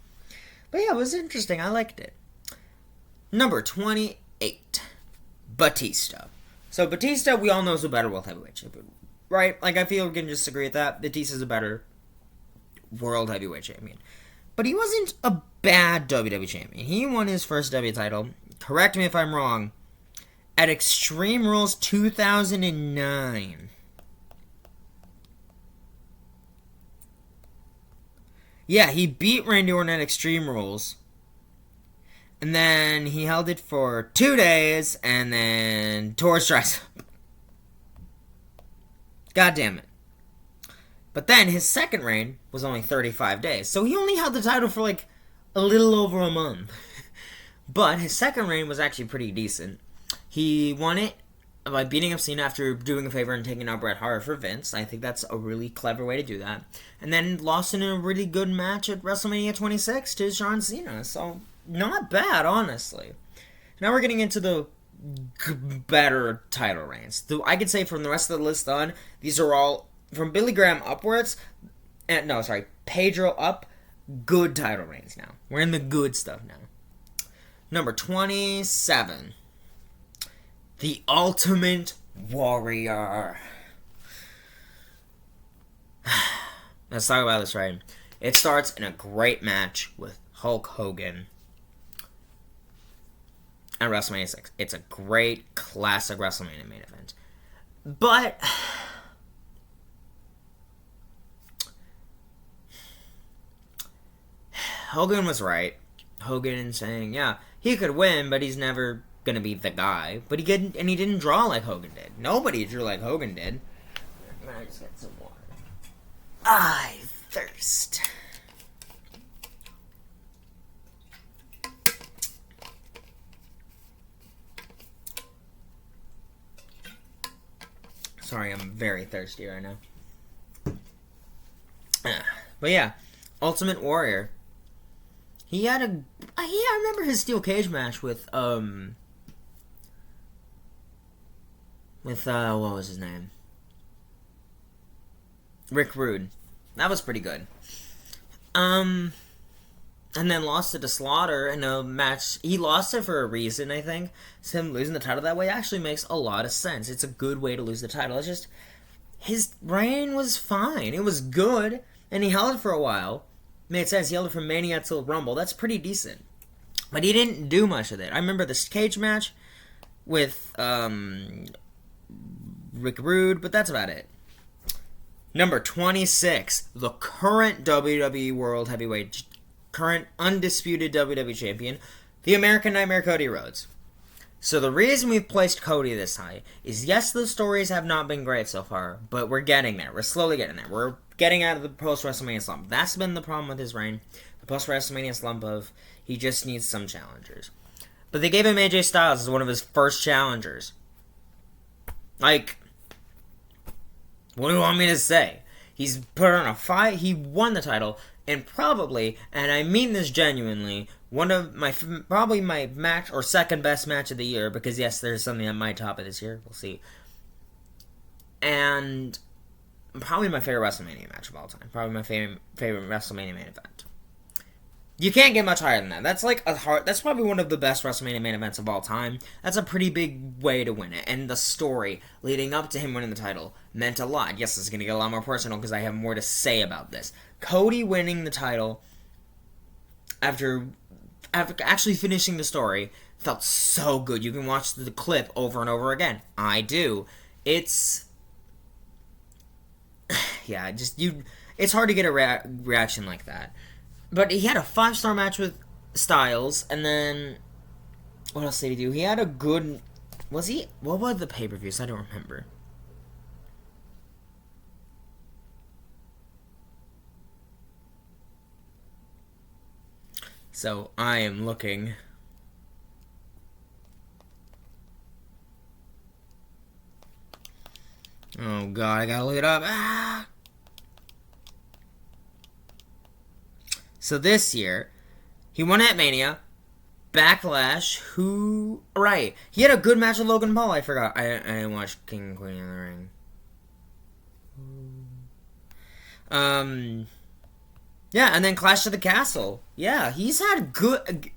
Speaker 1: But yeah, it was interesting. I liked it. Number 28. Batista. So Batista, we all know, is a better world heavyweight champion, right? Like, I feel we can just agree with that. Batista's a better world heavyweight champion. But he wasn't a bad WWE champion. He won his first W title, correct me if I'm wrong, at Extreme Rules 2009. Yeah, he beat Randy Orton at Extreme Rules. And then he held it for 2 days, and then tore his tricep. God damn it. But then his second reign was only 35 days. So he only held the title for like a little over a month. But his second reign was actually pretty decent. He won it by beating up Cena after doing a favor and taking out Bret Hart for Vince. I think that's a really clever way to do that. And then lost in a really good match at WrestleMania 26 to Shawn Cena. So, not bad, honestly. Now we're getting into the better title reigns. I could say from the rest of the list on, these are all, from Billy Graham upwards, Pedro up, good title reigns now. We're in the good stuff now. Number 27. The Ultimate Warrior. Let's talk about this, right? It starts in a great match with Hulk Hogan at WrestleMania 6. It's a great, classic WrestleMania main event. But Hogan was right. Hogan saying, yeah, he could win, but he's never gonna be the guy. But he didn't draw like Hogan did. Nobody drew like Hogan did. I just get some water. I thirst. Sorry, I'm very thirsty right now. But yeah, Ultimate Warrior. I remember his steel cage match with what was his name? Rick Rude. That was pretty good. And then lost it to Slaughter in a match. He lost it for a reason, I think. So him losing the title that way actually makes a lot of sense. It's a good way to lose the title. It's just, his reign was fine. It was good, and he held it for a while. Made sense. He held it from Mania till Rumble. That's pretty decent. But he didn't do much with it. I remember this cage match with Rick Rude, but that's about it. Number 26, the current WWE World Heavyweight, current undisputed WWE Champion, the American Nightmare Cody Rhodes. So the reason we've placed Cody this high is, yes, the stories have not been great so far, but we're getting there. We're slowly getting there. We're getting out of the post-WrestleMania slump. That's been the problem with his reign. The post-WrestleMania slump of, he just needs some challengers. But they gave him AJ Styles as one of his first challengers. Like, what do you want me to say? He's put on a fight, he won the title, and probably, and I mean this genuinely, probably my match, or second best match of the year, because yes, there's something that might top it this year, we'll see. And probably my favorite WrestleMania match of all time. Probably my favorite WrestleMania main event. You can't get much higher than that. That's probably one of the best WrestleMania main events of all time. That's a pretty big way to win it. And the story leading up to him winning the title meant a lot. Yes, this is going to get a lot more personal because I have more to say about this. Cody winning the title after actually finishing the story felt so good. You can watch the clip over and over again. I do. It's it's hard to get a reaction like that. But he had a 5-star match with Styles, and then what else did he do? He had a good, what were the pay-per-views? I don't remember. So I am looking. Oh god, I gotta look it up. So this year, he won at Mania, Backlash, he had a good match with Logan Paul, I forgot. I didn't watch King and Queen in the Ring. Yeah, and then Clash of the Castle. Yeah, he's had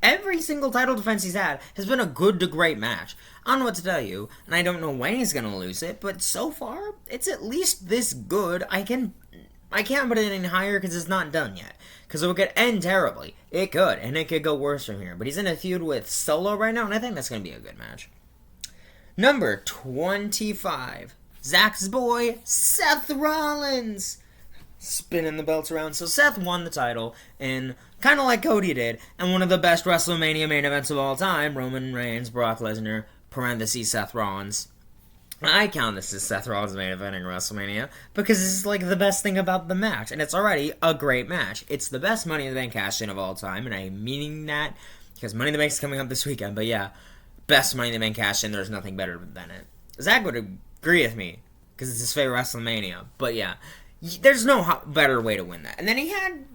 Speaker 1: every single title defense he's had has been a good to great match. I don't know what to tell you, and I don't know when he's gonna lose it, but so far, it's at least this good. I can't put it any higher because it's not done yet. Because it could end terribly. It could, and it could go worse from here. But he's in a feud with Solo right now, and I think that's going to be a good match. Number 25. Zach's boy, Seth Rollins. Spinning the belts around. So Seth won the title, and kind of like Cody did, and one of the best WrestleMania main events of all time, Roman Reigns, Brock Lesnar, parentheses, Seth Rollins. I count this as Seth Rollins' main event in WrestleMania because this is like the best thing about the match, and it's already a great match. It's the best Money in the Bank cash-in of all time, and I'm meaning that because Money in the Bank is coming up this weekend, but yeah, best Money in the Bank cash-in, there's nothing better than it. Zach would agree with me because it's his favorite WrestleMania. But yeah, there's no better way to win that. And then he had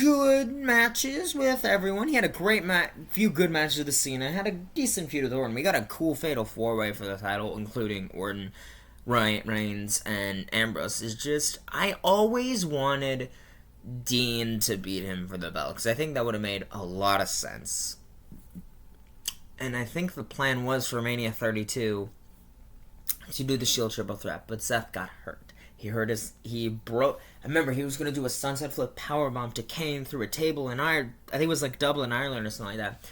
Speaker 1: good matches with everyone. He had a great few good matches with Cena. Had a decent feud with Orton. We got a cool fatal 4-way for the title, including Orton, Reigns, and Ambrose. Is just, I always wanted Dean to beat him for the belt because I think that would have made a lot of sense. And I think the plan was for Mania 32 to do the Shield triple threat, but Seth got hurt. He broke. I remember he was going to do a sunset flip powerbomb to Kane through a table in Ireland. I think it was like Dublin, Ireland or something like that.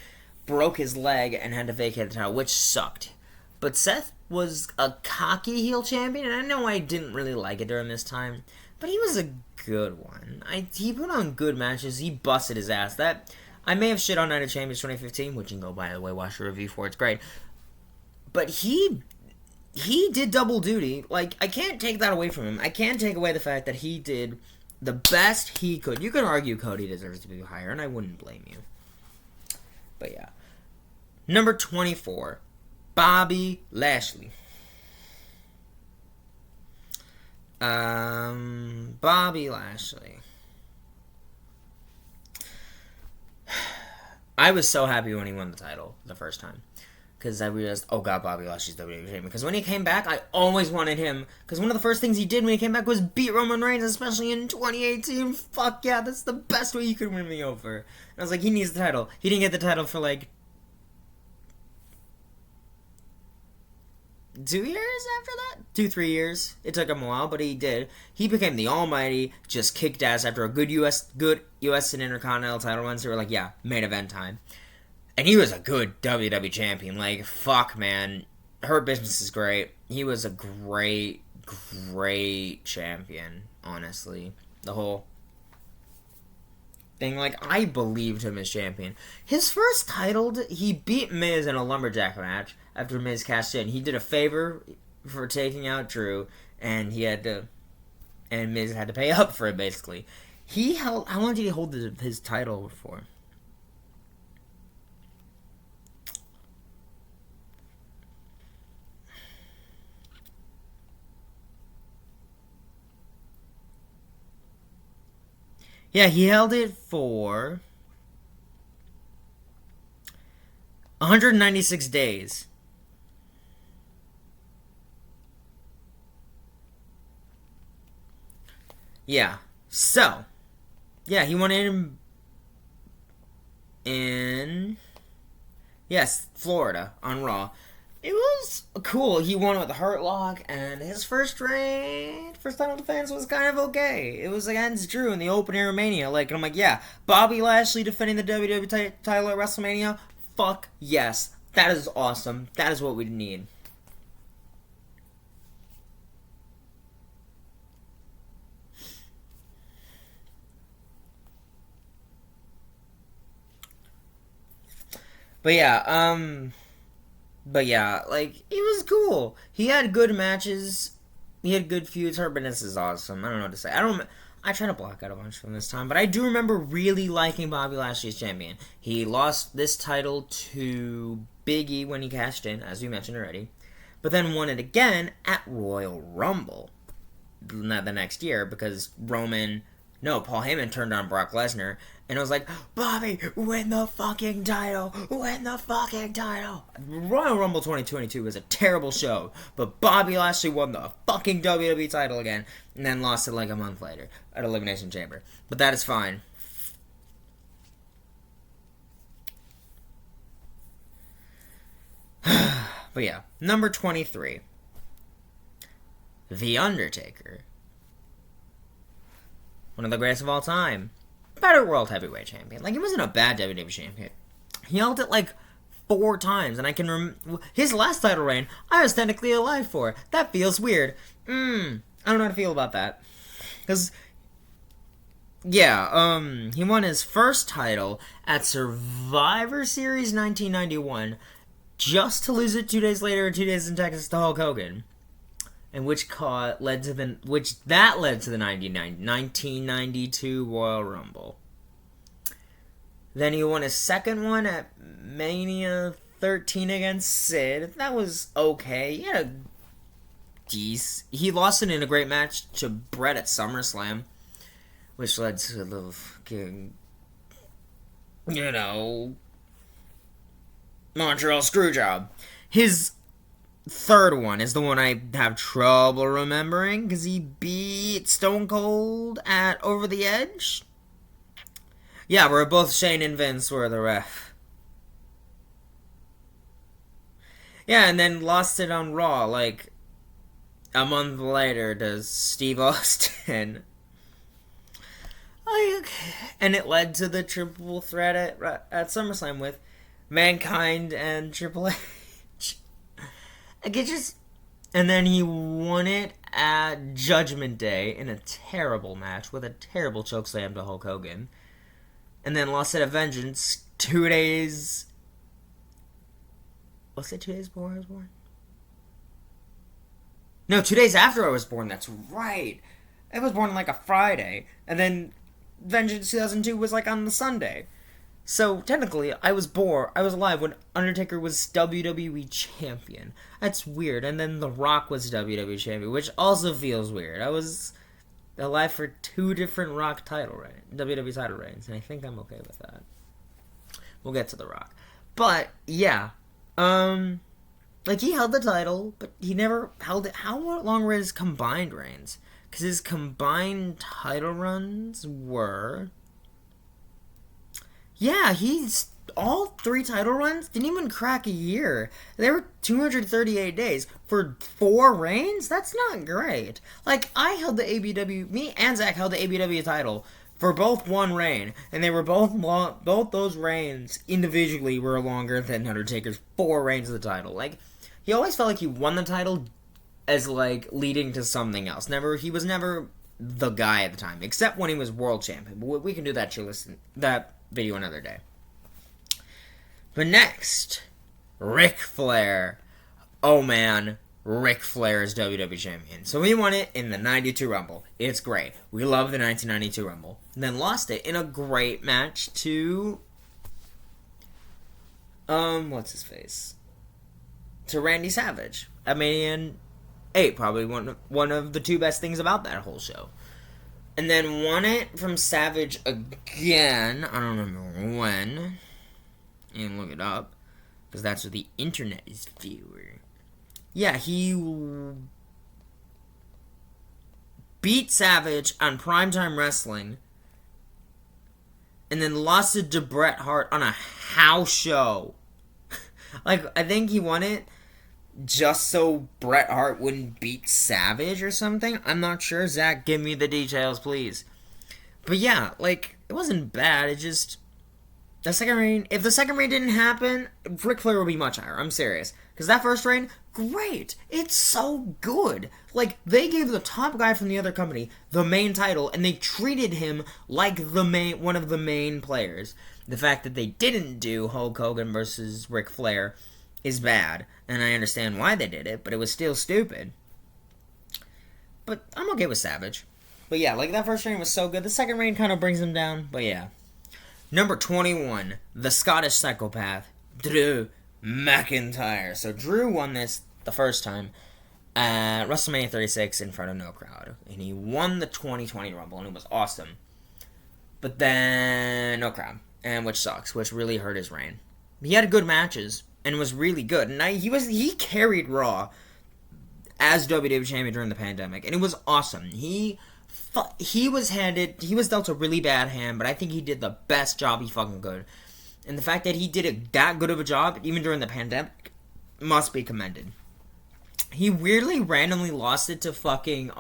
Speaker 1: Broke his leg and had to vacate the title, which sucked. But Seth was a cocky heel champion, and I know I didn't really like it during this time, but he was a good one. He put on good matches. He busted his ass. I may have shit on Night of Champions 2015, which you can go, by the way, watch the review for. It's great. But he did double duty. Like, I can't take that away from him. I can't take away the fact that he did the best he could. You can argue Cody deserves to be higher, and I wouldn't blame you. But yeah. Number 24, Bobby Lashley. Bobby Lashley. I was so happy when he won the title the first time. Because I realized, oh god, Bobby Lashley's WWE champion. Because when he came back, I always wanted him. Because one of the first things he did when he came back was beat Roman Reigns, especially in 2018. Fuck yeah, that's the best way you could win me over. And I was like, he needs the title. He didn't get the title for like 2 years after that? 2-3 years. It took him a while, but he did. He became the almighty, just kicked ass after a good US and Intercontinental title run. So we're like, yeah, main event time. And he was a good WWE champion. Like, fuck, man. Hurt Business is great. He was a great, great champion, honestly. The whole thing, like, I believed him as champion. His first title, he beat Miz in a lumberjack match after Miz cashed in. He did a favor for taking out Drew, and Miz had to pay up for it, basically. How long did he hold his title for? Yeah, he held it for 196 days. Yeah. So, yeah, he won it in Florida on Raw. It was cool. He won with the Hurt Lock, and his first title defense was kind of okay. It was against Drew in the opener of Mania. I'm like, yeah, Bobby Lashley defending the WWE title at WrestleMania? Fuck yes. That is awesome. That is what we need. But yeah, like, it was cool. He had good matches. He had good feuds. Hurt Business is awesome. I don't know what to say. I try to block out a bunch from this time, but I do remember really liking Bobby Lashley as champion. He lost this title to Big E when he cashed in, as we mentioned already, but then won it again at Royal Rumble the next year because Paul Heyman turned on Brock Lesnar, and I was like, Bobby, win the fucking title! Win the fucking title! Royal Rumble 2022 was a terrible show, but Bobby Lashley won the fucking WWE title again, and then lost it like a month later at Elimination Chamber. But that is fine. But yeah, number 23. The Undertaker. One of the greatest of all time. Better World Heavyweight Champion. Like, he wasn't a bad WWE Champion. He held it, 4 times, and I can remember... His last title reign, I was technically alive for. That feels weird. I don't know how to feel about that. Because... Yeah, he won his first title at Survivor Series 1991, just to lose it 2 days later and 2 days in Texas to Hulk Hogan. And which led to the 1992 Royal Rumble. Then he won his second one at Mania 13 against Sid. That was okay. He had a He lost it in a great match to Bret at SummerSlam, which led to the fucking, Montreal Screwjob. His third one is the one I have trouble remembering, because he beat Stone Cold at Over the Edge. Yeah, where both Shane and Vince were the ref. Yeah, and then lost it on Raw, like, a month later to Steve Austin. And it led to the triple threat at SummerSlam with Mankind and Triple H. And then he won it at Judgment Day in a terrible match with a terrible chokeslam to Hulk Hogan. And then lost it at Vengeance 2 days... Was it 2 days before I was born? No, 2 days after I was born, that's right. I was born on like a Friday. And then Vengeance 2002 was like on the Sunday. So, technically, I was alive when Undertaker was WWE Champion. That's weird. And then The Rock was WWE Champion, which also feels weird. I was alive for 2 different Rock WWE title reigns, and I think I'm okay with that. We'll get to The Rock. But, yeah. Like, he held the title, but he never held it. How long were his combined reigns? Because his combined title runs were... Yeah, all 3 title runs didn't even crack a year. They were 238 days. For 4 reigns? That's not great. Like, me and Zach held the ABW title for both 1 reign, and they were both those reigns individually were longer than Undertaker's 4 reigns of the title. Like, he always felt like he won the title as, like, leading to something else. He was never the guy at the time, except when he was world champion. But we can do that video another day. But next, Ric Flair. Oh man, Ric Flair is WWE Champion. So he won it in the 92 Rumble. It's great. We love the 1992 Rumble. And then lost it in a great match to... what's his face? To Randy Savage. At Mania 8. Probably one of the 2 best things about that whole show. And then won it from Savage again. I don't remember when. And look it up. Because that's what the internet is for. Yeah, he beat Savage on Primetime Wrestling. And then lost it to Bret Hart on a house show. Like, I think he won it just so Bret Hart wouldn't beat Savage or something. I'm not sure. Zach, give me the details, please. But yeah, like, it wasn't bad. It just... The second reign... If the second reign didn't happen, Ric Flair would be much higher. I'm serious. Because that first reign, great. It's so good. Like, they gave the top guy from the other company the main title, and they treated him like one of the main players. The fact that they didn't do Hulk Hogan versus Ric Flair is bad, and I understand why they did it, but it was still stupid. But I'm okay with Savage. But yeah, like, that first reign was so good. The second reign kind of brings him down, but yeah. Number 21, the Scottish Psychopath, Drew McIntyre. So Drew won this the first time at WrestleMania 36 in front of no crowd, and he won the 2020 Rumble, and it was awesome. But then, no crowd, and which sucks, which really hurt his reign. He had good matches, and was really good. And he carried Raw as WWE Champion during the pandemic, and it was awesome. He was dealt a really bad hand, but I think he did the best job he fucking could. And the fact that he did that good of a job, even during the pandemic, must be commended. He weirdly randomly lost it to fucking,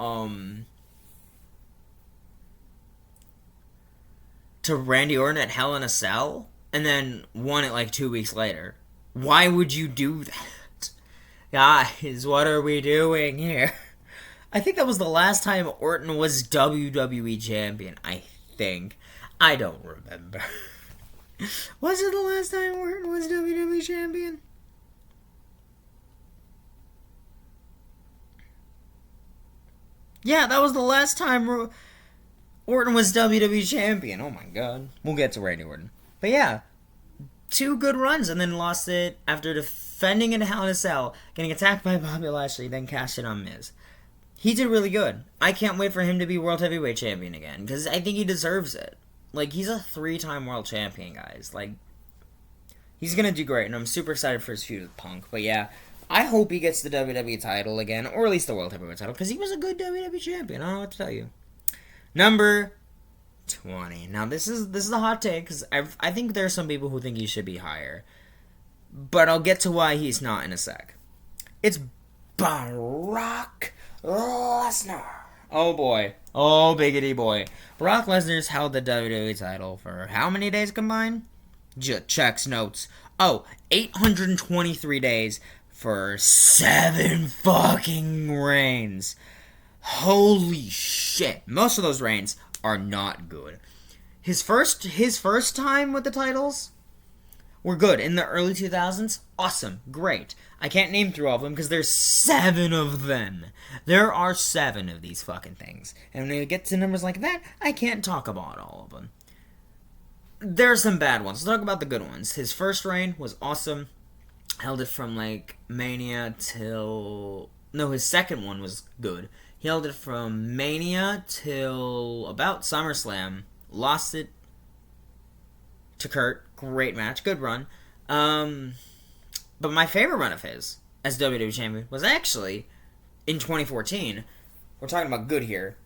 Speaker 1: to Randy Orton at Hell in a Cell, and then won it like 2 weeks later. Why would you do that? Guys, what are we doing here? I think that was the last time Orton was WWE Champion, I think. I don't remember. Was it the last time Orton was WWE Champion? Yeah, that was the last time Orton was WWE Champion. Oh my god. We'll get to Randy Orton. But yeah, 2 good runs and then lost it after defending in Hell in a Cell, getting attacked by Bobby Lashley, then cashed in on Miz. He did really good. I can't wait for him to be World Heavyweight Champion again, because I think he deserves it. Like, he's a 3-time World Champion, guys. Like, he's gonna do great, and I'm super excited for his feud with Punk. But yeah, I hope he gets the WWE title again, or at least the World Heavyweight title, because he was a good WWE Champion. I don't know what to tell you. Number 20. Now, this is a hot take, because I think there are some people who think he should be higher. But I'll get to why he's not in a sec. It's Brock Lesnar. Oh boy. Oh, biggity boy. Brock Lesnar's held the WWE title for how many days combined? Checks notes. Oh, 823 days for 7 fucking reigns. Holy shit. Most of those reigns are not good. His first time with the titles were good. In the early 2000s, awesome, great. I can't name through all of them because there's 7 of them. There are 7 of these fucking things. And when we get to numbers like that, I can't talk about all of them. There are some bad ones. Let's talk about the good ones. His first reign was awesome. Held it from, like, Mania till... No, his second one was good. He held it from Mania till about SummerSlam. Lost it to Kurt. Great match. Good run. But my favorite run of his as WWE Champion was actually in 2014. We're talking about good here.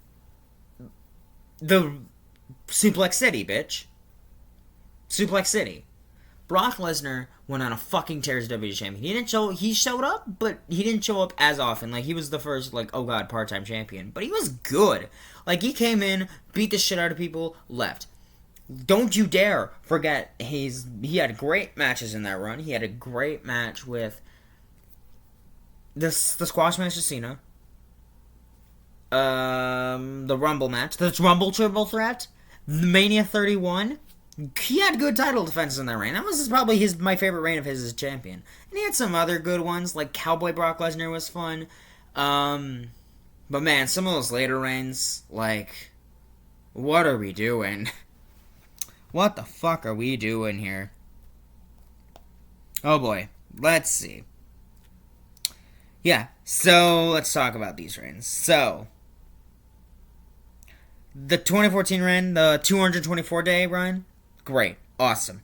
Speaker 1: The Suplex City, bitch. Suplex City. Brock Lesnar went on a fucking tear as WWE Champion. He showed up, but he didn't show up as often. Like, he was the first, like, oh god, part-time champion. But he was good. Like, he came in, beat the shit out of people, left. Don't you dare forget he had great matches in that run. He had a great match with the squash match with Cena. The Rumble match. The Rumble Triple Threat. The Mania 31. He had good title defenses in that reign. That was probably my favorite reign of his as champion. And he had some other good ones, like Cowboy Brock Lesnar was fun. But man, some of those later reigns, like, what are we doing? What the fuck are we doing here? Oh boy. Let's see. Yeah, so let's talk about these reigns. So, the 2014 reign, the 224-day run, great. Awesome.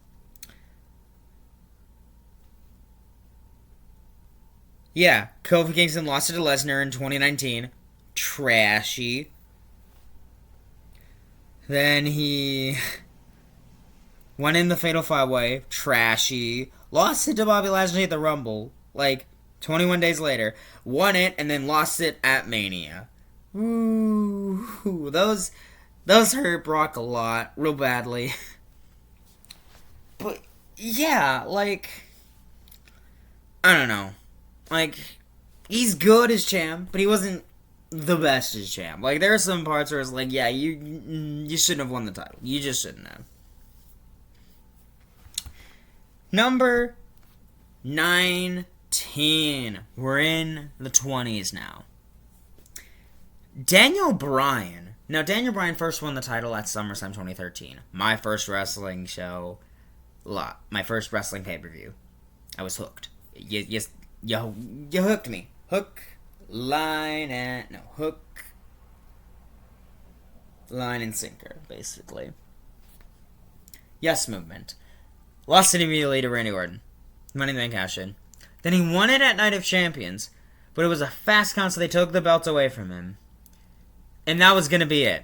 Speaker 1: Yeah, Kofi Kingston lost it to Lesnar in 2019. Trashy. Then he went in the Fatal 5-Way. Trashy. Lost it to Bobby Lashley at the Rumble. Like, 21 days later. Won it and then lost it at Mania. Ooh. Those hurt Brock a lot. Real badly. But, yeah, like, I don't know. Like, he's good as champ, but he wasn't the best as champ. Like, there are some parts where it's like, yeah, you shouldn't have won the title. You just shouldn't have. Number 19. We're in the 20s now. Daniel Bryan. Now, Daniel Bryan first won the title at SummerSlam 2013. My first wrestling show. My first wrestling pay-per-view. I was hooked. You hooked me. Hook, line, and sinker, basically. Yes movement. Lost it immediately to Randy Orton. Money in the Bank cash in. Then he won it at Night of Champions, but it was a fast count, so they took the belt away from him. And that was going to be it.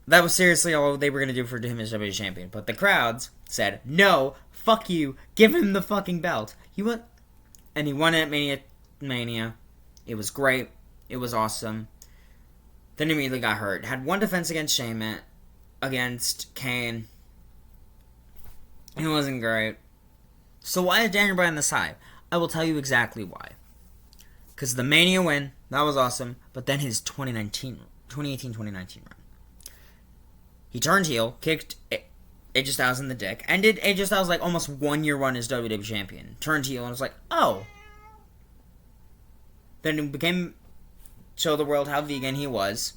Speaker 1: That was seriously all they were going to do for him as WWE Champion. But the crowds said, no, fuck you, give him the fucking belt. He won, and he won it at Mania. It was great. It was awesome. Then he immediately got hurt. Had one defense against Sheamus, against Kane. It wasn't great. So why is Daniel Bryan this high? I will tell you exactly why. Because the Mania win, that was awesome. But then his 2018-2019 run. He turned heel, kicked AJ Styles in the dick, ended AJ Styles' like almost 1 year run as WWE Champion. Turned heel and was like, oh. Then he became, show the world how vegan he was.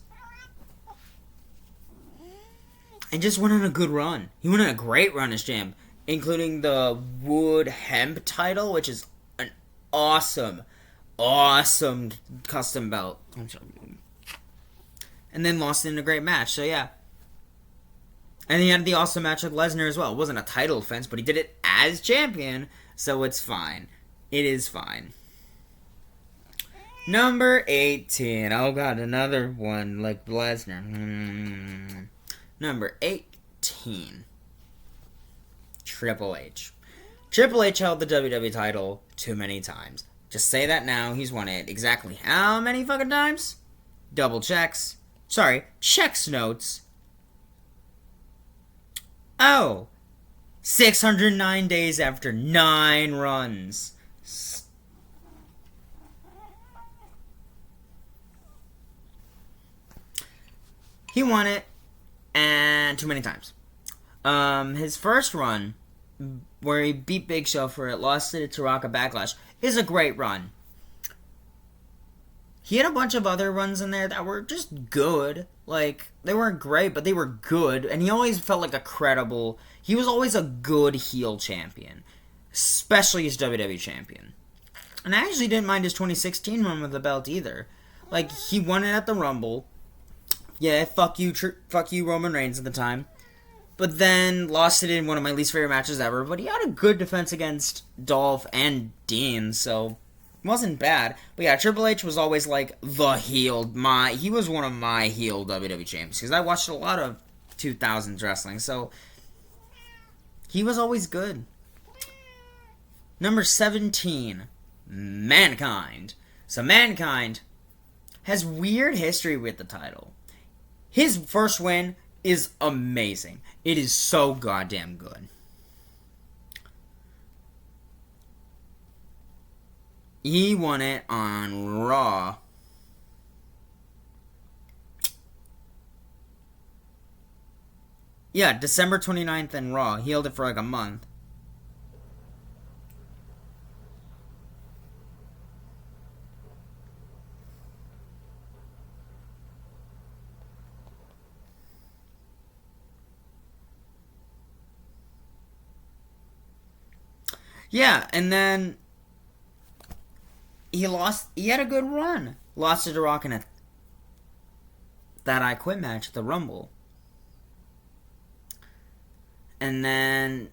Speaker 1: And just went on a good run. He went on a great run as champ, including the Wood Hemp title, which is an awesome custom belt. And then lost it in a great match, so yeah. And he had the awesome match with Lesnar as well. It wasn't a title defense, but he did it as champion, so it's fine. It is fine. Number 18. Oh god, another one like Lesnar. Number 18. Triple H. Triple H held the WWE title too many times. Just say that now. He's won it exactly how many fucking times? Double checks. Sorry, checks notes. Oh, 609 days after 9 runs. He won it, and too many times. His first run, where he beat Big Show for it, lost it to Rock at Backlash, is a great run. He had a bunch of other runs in there that were just good. Like, they weren't great, but they were good. And he always felt like a credible... He was always a good heel champion. Especially as WWE champion. And I actually didn't mind his 2016 run with the belt either. Like, he won it at the Rumble. Yeah, fuck you Roman Reigns at the time. But then lost it in one of my least favorite matches ever. But he had a good defense against Dolph and Dean, so... It wasn't bad. But yeah, Triple H was always like the heel. He was one of my heel WWE champions. Because I watched a lot of 2000s wrestling. So, he was always good. Number 17. Mankind. So, Mankind has weird history with the title. His first win is amazing. It is so goddamn good. He won it on Raw. Yeah, December 29th in Raw. He held it for like a month. Yeah, and then... He had a good run. Lost to The Rock in that I Quit match at the Rumble. And then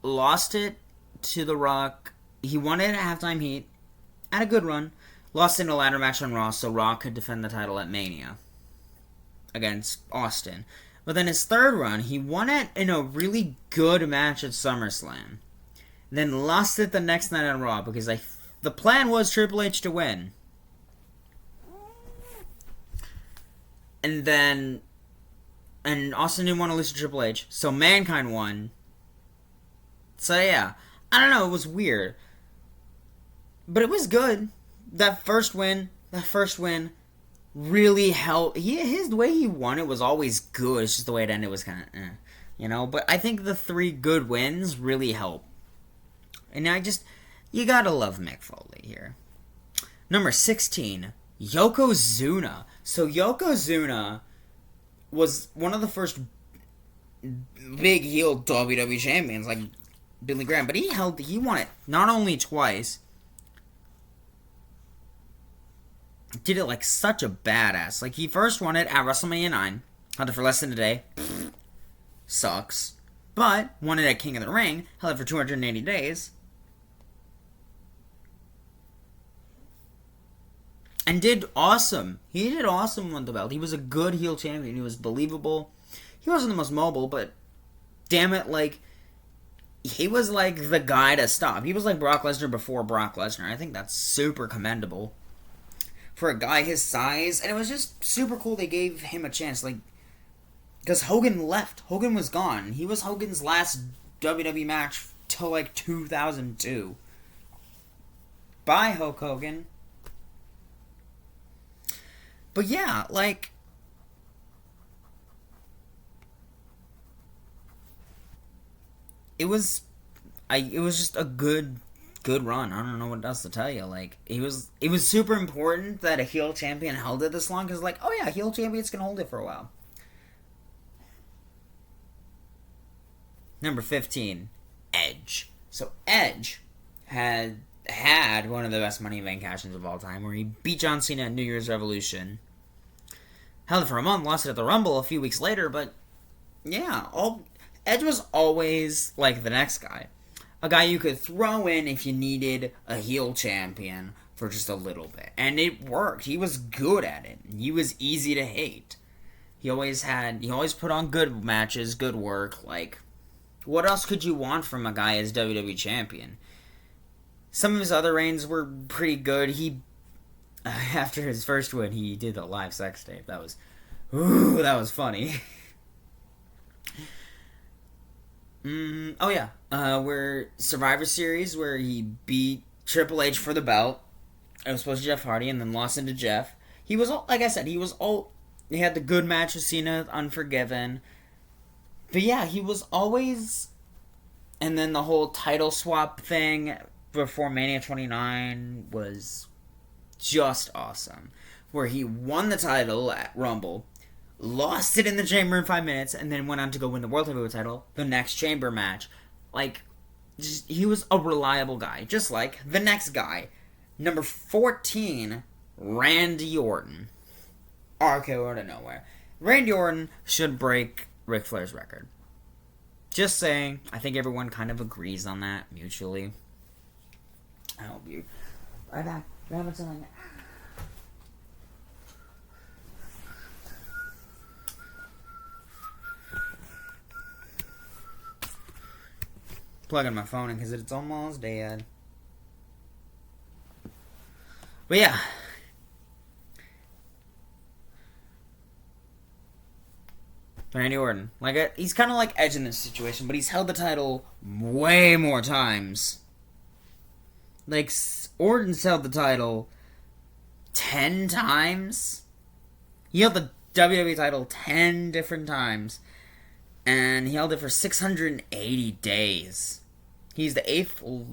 Speaker 1: lost it to The Rock. He won it at Halftime Heat. Had a good run. Lost in a ladder match on Raw, so Rock could defend the title at Mania against Austin. But then his third run, he won it in a really good match at SummerSlam. Then lost it the next night on Raw because the plan was Triple H to win. And Austin didn't want to lose to Triple H, so Mankind won. So yeah, I don't know, it was weird. But it was good. That first win really helped. The way he won it was always good. It's just the way it ended was kind of, you know? But I think the 3 good wins really helped. And you gotta love Mick Foley here. Number 16, Yokozuna. So Yokozuna was one of the first big heel WWE champions, like Billy Graham. But he won it not only twice, did it like such a badass. Like, he first won it at WrestleMania 9, held it for less than a day. Sucks. But won it at King of the Ring, held it for 280 days. And did awesome. He did awesome with the belt. He was a good heel champion. He was believable. He wasn't the most mobile, but damn it, like, he was like the guy to stop. He was like Brock Lesnar before Brock Lesnar. I think that's super commendable for a guy his size. And it was just super cool they gave him a chance. Like, because Hogan left. Hogan was gone. He was Hogan's last WWE match till like 2002. Bye, Hulk Hogan. But yeah, like, it was just a good run. I don't know what else to tell you. Like, it was super important that a heel champion held it this long, because, like, oh yeah, heel champions can hold it for a while. Number 15, Edge. So Edge had had one of the best Money in the Bank cash-ins of all time, where he beat John Cena at New Year's Revolution. Held it for a month, lost it at the Rumble a few weeks later, but yeah, Edge was always like the next guy. A guy you could throw in if you needed a heel champion for just a little bit. And it worked. He was good at it. He was easy to hate. He always put on good matches, good work. Like, what else could you want from a guy as WWE champion? Some of his other reigns were pretty good. After his first win, he did a live sex tape. That was funny. Where Survivor Series, where he beat Triple H for the belt. It was supposed to Jeff Hardy, and then lost into Jeff. He was, like I said, he had the good match with Cena, Unforgiven. But yeah, he was always... And then the whole title swap thing before Mania 29 was just awesome. Where he won the title at Rumble, lost it in the Chamber in 5 minutes, and then went on to go win the World Heavyweight title the next Chamber match. Like, he was a reliable guy. Just like the next guy. Number 14, Randy Orton. RKO out of nowhere. Randy Orton should break Ric Flair's record. Just saying. I think everyone kind of agrees on that mutually. I hope you... Right back. We're having something... Plugging my phone in because it's almost dead. But yeah. Randy Orton. He's kind of like Edge in this situation, but he's held the title way more times. Orton's held the title 10 times. He held the WWE title 10 different times. And he held it for 680 days. He's the 8th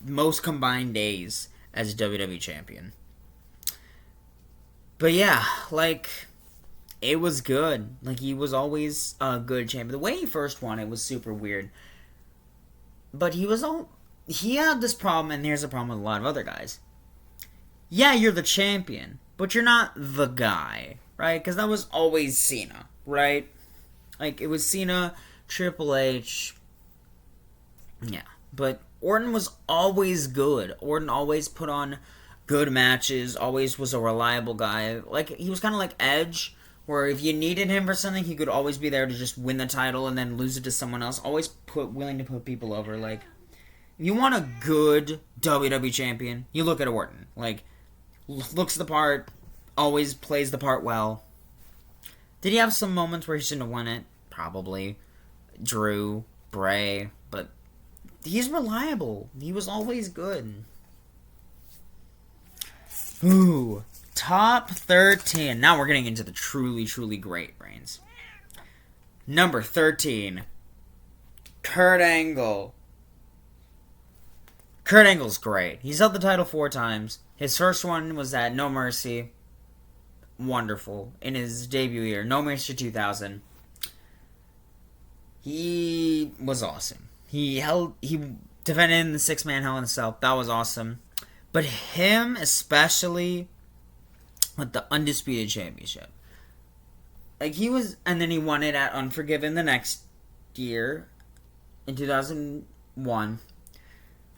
Speaker 1: most combined days as WWE champion. But yeah, it was good. He was always a good champion. The way he first won it was super weird. But he had this problem, and here's a problem with a lot of other guys. Yeah, you're the champion, but you're not the guy, right? Because that was always Cena, right? It was Cena, Triple H. Yeah. But Orton was always good. Orton always put on good matches. Always was a reliable guy. He was kind of like Edge, where if you needed him for something, he could always be there to just win the title and then lose it to someone else. Always willing to put people over. If you want a good WWE champion, you look at Orton. Looks the part, always plays the part well. Did he have some moments where he shouldn't have won it? Probably. Drew, Bray, but he's reliable. He was always good. Ooh. Top 13. Now we're getting into the truly, truly great reigns. Number 13. Kurt Angle. Kurt Angle's great. He's held the title 4 times. His first one was at No Mercy. Wonderful. In his debut year, No Mercy 2000. He was awesome. He defended in the 6-man Hell in a Cell. That was awesome. But him, especially with the Undisputed Championship. And then he won it at Unforgiven the next year, in 2001.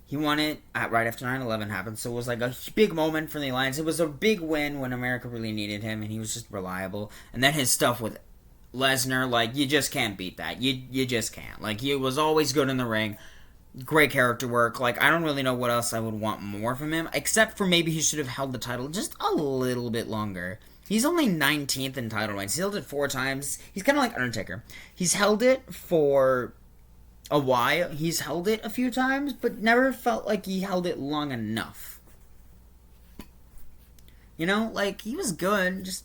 Speaker 1: He won it right after 9/11 happened, so it was a big moment for the Alliance. It was a big win when America really needed him, and he was just reliable. And then his stuff with Lesnar, you just can't beat that. You just can't. He was always good in the ring. Great character work. I don't really know what else I would want more from him, except for maybe he should have held the title just a little bit longer. He's only 19th in title reigns. He held it 4 times. He's kind of like Undertaker. He's held it for a while. He's held it a few times, but never felt like he held it long enough. He was good, just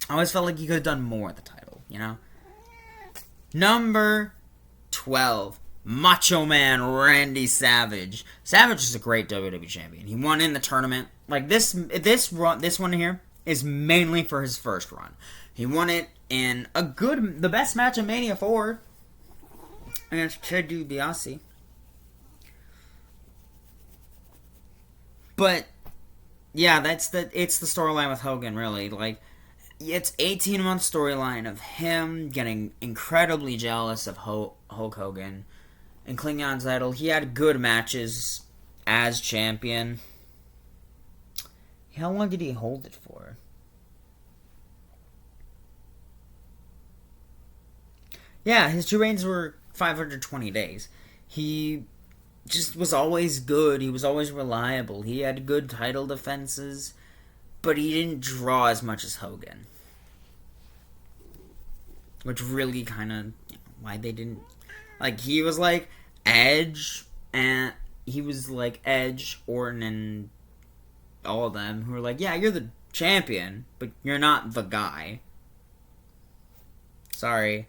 Speaker 1: I always felt like he could have done more at the title, Number 12. Macho Man Randy Savage. Savage is a great WWE champion. He won in the tournament. This one here is mainly for his first run. He won it in the best match of Mania 4 against Ted DiBiase. But yeah, it's the storyline with Hogan, really. Like, it's 18-month storyline of him getting incredibly jealous of Hulk Hogan and clinging on to the title. He had good matches as champion. How long did he hold it for? Yeah, his 2 reigns were 520 days. He just was always good. He was always reliable. He had good title defenses, but he didn't draw as much as Hogan. Which really kind of, why they didn't, like, he was like Edge, and he was like Edge, Orton, and all of them, who were like, yeah, you're the champion, but you're not the guy. Sorry.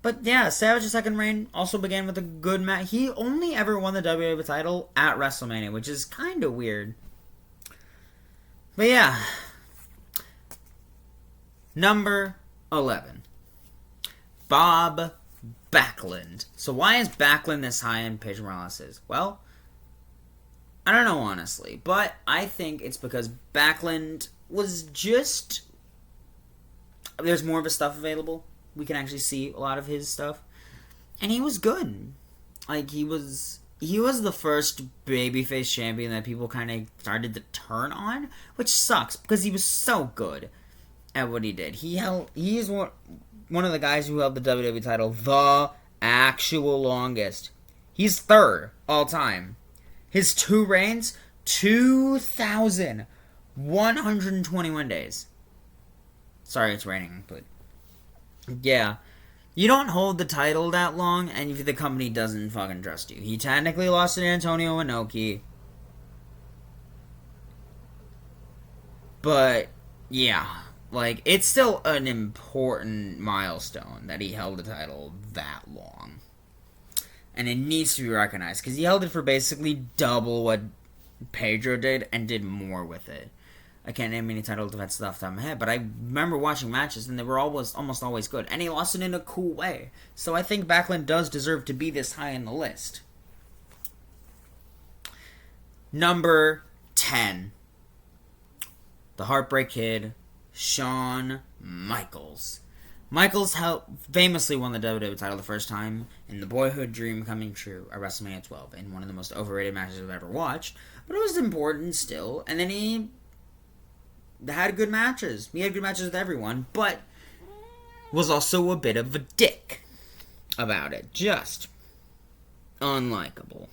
Speaker 1: But yeah, Savage's second reign also began with a good match. He only ever won the WWE title at WrestleMania, which is kind of weird. But yeah. Number 11. Bob Backlund. So why is Backlund this high in Pedro Morales? Well, I don't know, honestly. But I think it's because Backlund was just... There's more of his stuff available. We can actually see a lot of his stuff. And he was good. Like, he was the first babyface champion that people kind of started to turn on, which sucks because he was so good at what he did. He is one of the guys who held the WWE title the actual longest. He's third all time. His 2 reigns, 2,121 days. Sorry, it's raining, but yeah. You don't hold the title that long, and if the company doesn't fucking trust you. He technically lost to Antonio Inoki. But, yeah. Like, it's still an important milestone that he held the title that long. And it needs to be recognized, because he held it for basically double what Pedro did, and did more with it. I can't name any title defense off the top of my head, but I remember watching matches, and they were almost always good. And he lost it in a cool way. So I think Backlund does deserve to be this high in the list. Number 10. The Heartbreak Kid, Shawn Michaels. Michaels famously won the WWE title the first time in the boyhood dream coming true at WrestleMania 12, in one of the most overrated matches I've ever watched. But it was important still. And then he had good matches. He had good matches with everyone, but was also a bit of a dick about it. Just unlikable.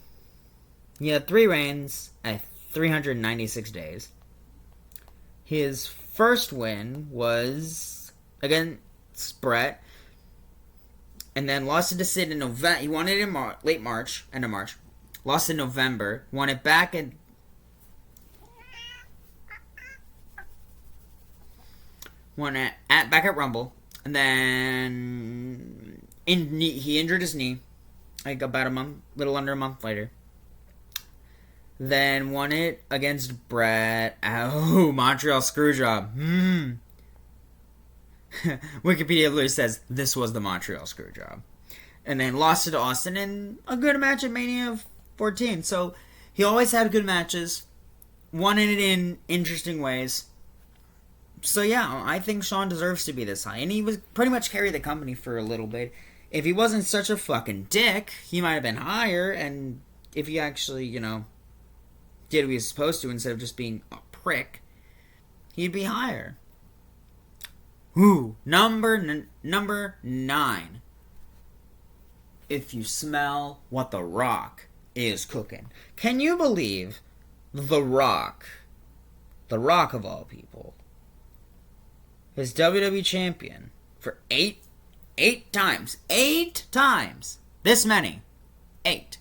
Speaker 1: He had 3 reigns at 396 days. His first win was against Brett, and then lost it to Sid in November. He won it in late March, end of March. Lost in November. Won it back in back at Rumble, and then he injured his knee, like about little under a month later. Then won it against Brett. Oh, Montreal Screwjob. Wikipedia literally says this was the Montreal Screwjob, and then lost it to Austin in a good match at Mania 14. So he always had good matches, won it in interesting ways. So yeah, I think Shawn deserves to be this high. And he was pretty much carried the company for a little bit. If he wasn't such a fucking dick, he might have been higher. And if he actually, did what he was supposed to instead of just being a prick, he'd be higher. Ooh, number 9. If you smell what The Rock is cooking. Can you believe The Rock of all people, is WWE champion for 8 times. 8 times. This many. 8.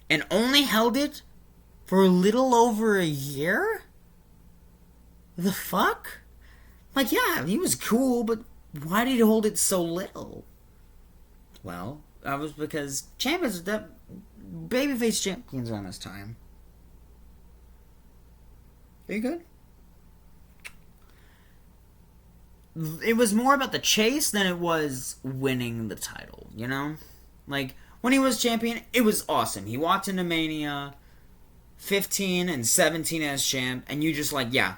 Speaker 1: And only held it for a little over a year? The fuck? Like, yeah, he was cool, but why did he hold it so little? Well, that was because babyface champions around this time. Are you good? It was more about the chase than it was winning the title, Like, when he was champion, it was awesome. He walked into Mania, 15 and 17 as champ, and you just like, yeah,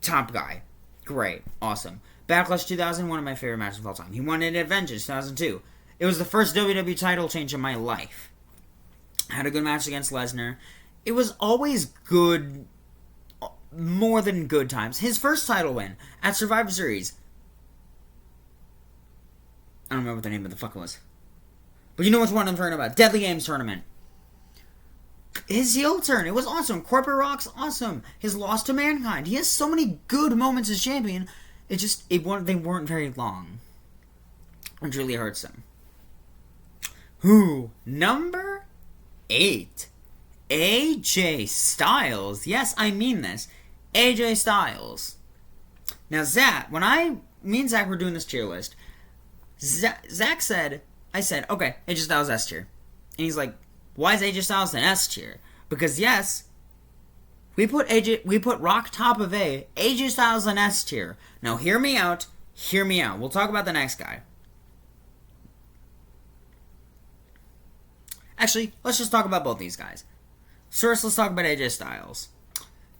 Speaker 1: top guy. Great. Awesome. Backlash 2000, one of my favorite matches of all time. He won it at Vengeance 2002. It was the first WWE title change in my life. Had a good match against Lesnar. It was always good, more than good times. His first title win at Survivor Series. I don't remember what the name of the fuck it was. But you know which one I'm talking about. Deadly Games Tournament. His heel turn, it was awesome. Corporate Rock's awesome. His loss to Mankind. He has so many good moments as champion. They weren't very long. It really hurts him. Who? Number 8. AJ Styles. Yes, I mean this. AJ Styles. Now, Zach, me and Zach were doing this tier list, Zach said, I said, okay, AJ Styles S tier. And he's like, why is AJ Styles an S tier? Because yes, we put Rock top of A, AJ Styles an S tier. Now hear me out. We'll talk about the next guy. Actually, let's just talk about both these guys. First, let's talk about AJ Styles.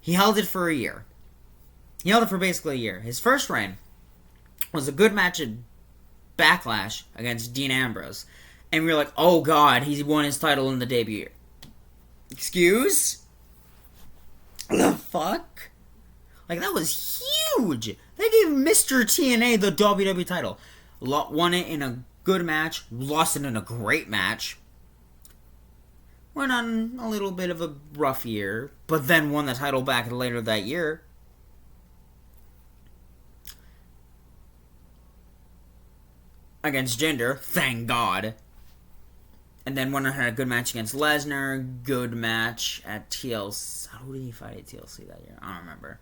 Speaker 1: He held it for a year. He held it for basically a year. His first reign was a good match at Backlash against Dean Ambrose. And we were like, oh god, he won his title in the debut. Excuse? The fuck? Like, that was huge! They gave Mr. TNA the WWE title. Won it in a good match, lost it in a great match. Went on a little bit of a rough year, but then won the title back later that year. Against Jinder, thank God. And then went on had a good match against Lesnar, good match at TLC. Who did he fight at TLC that year? I don't remember.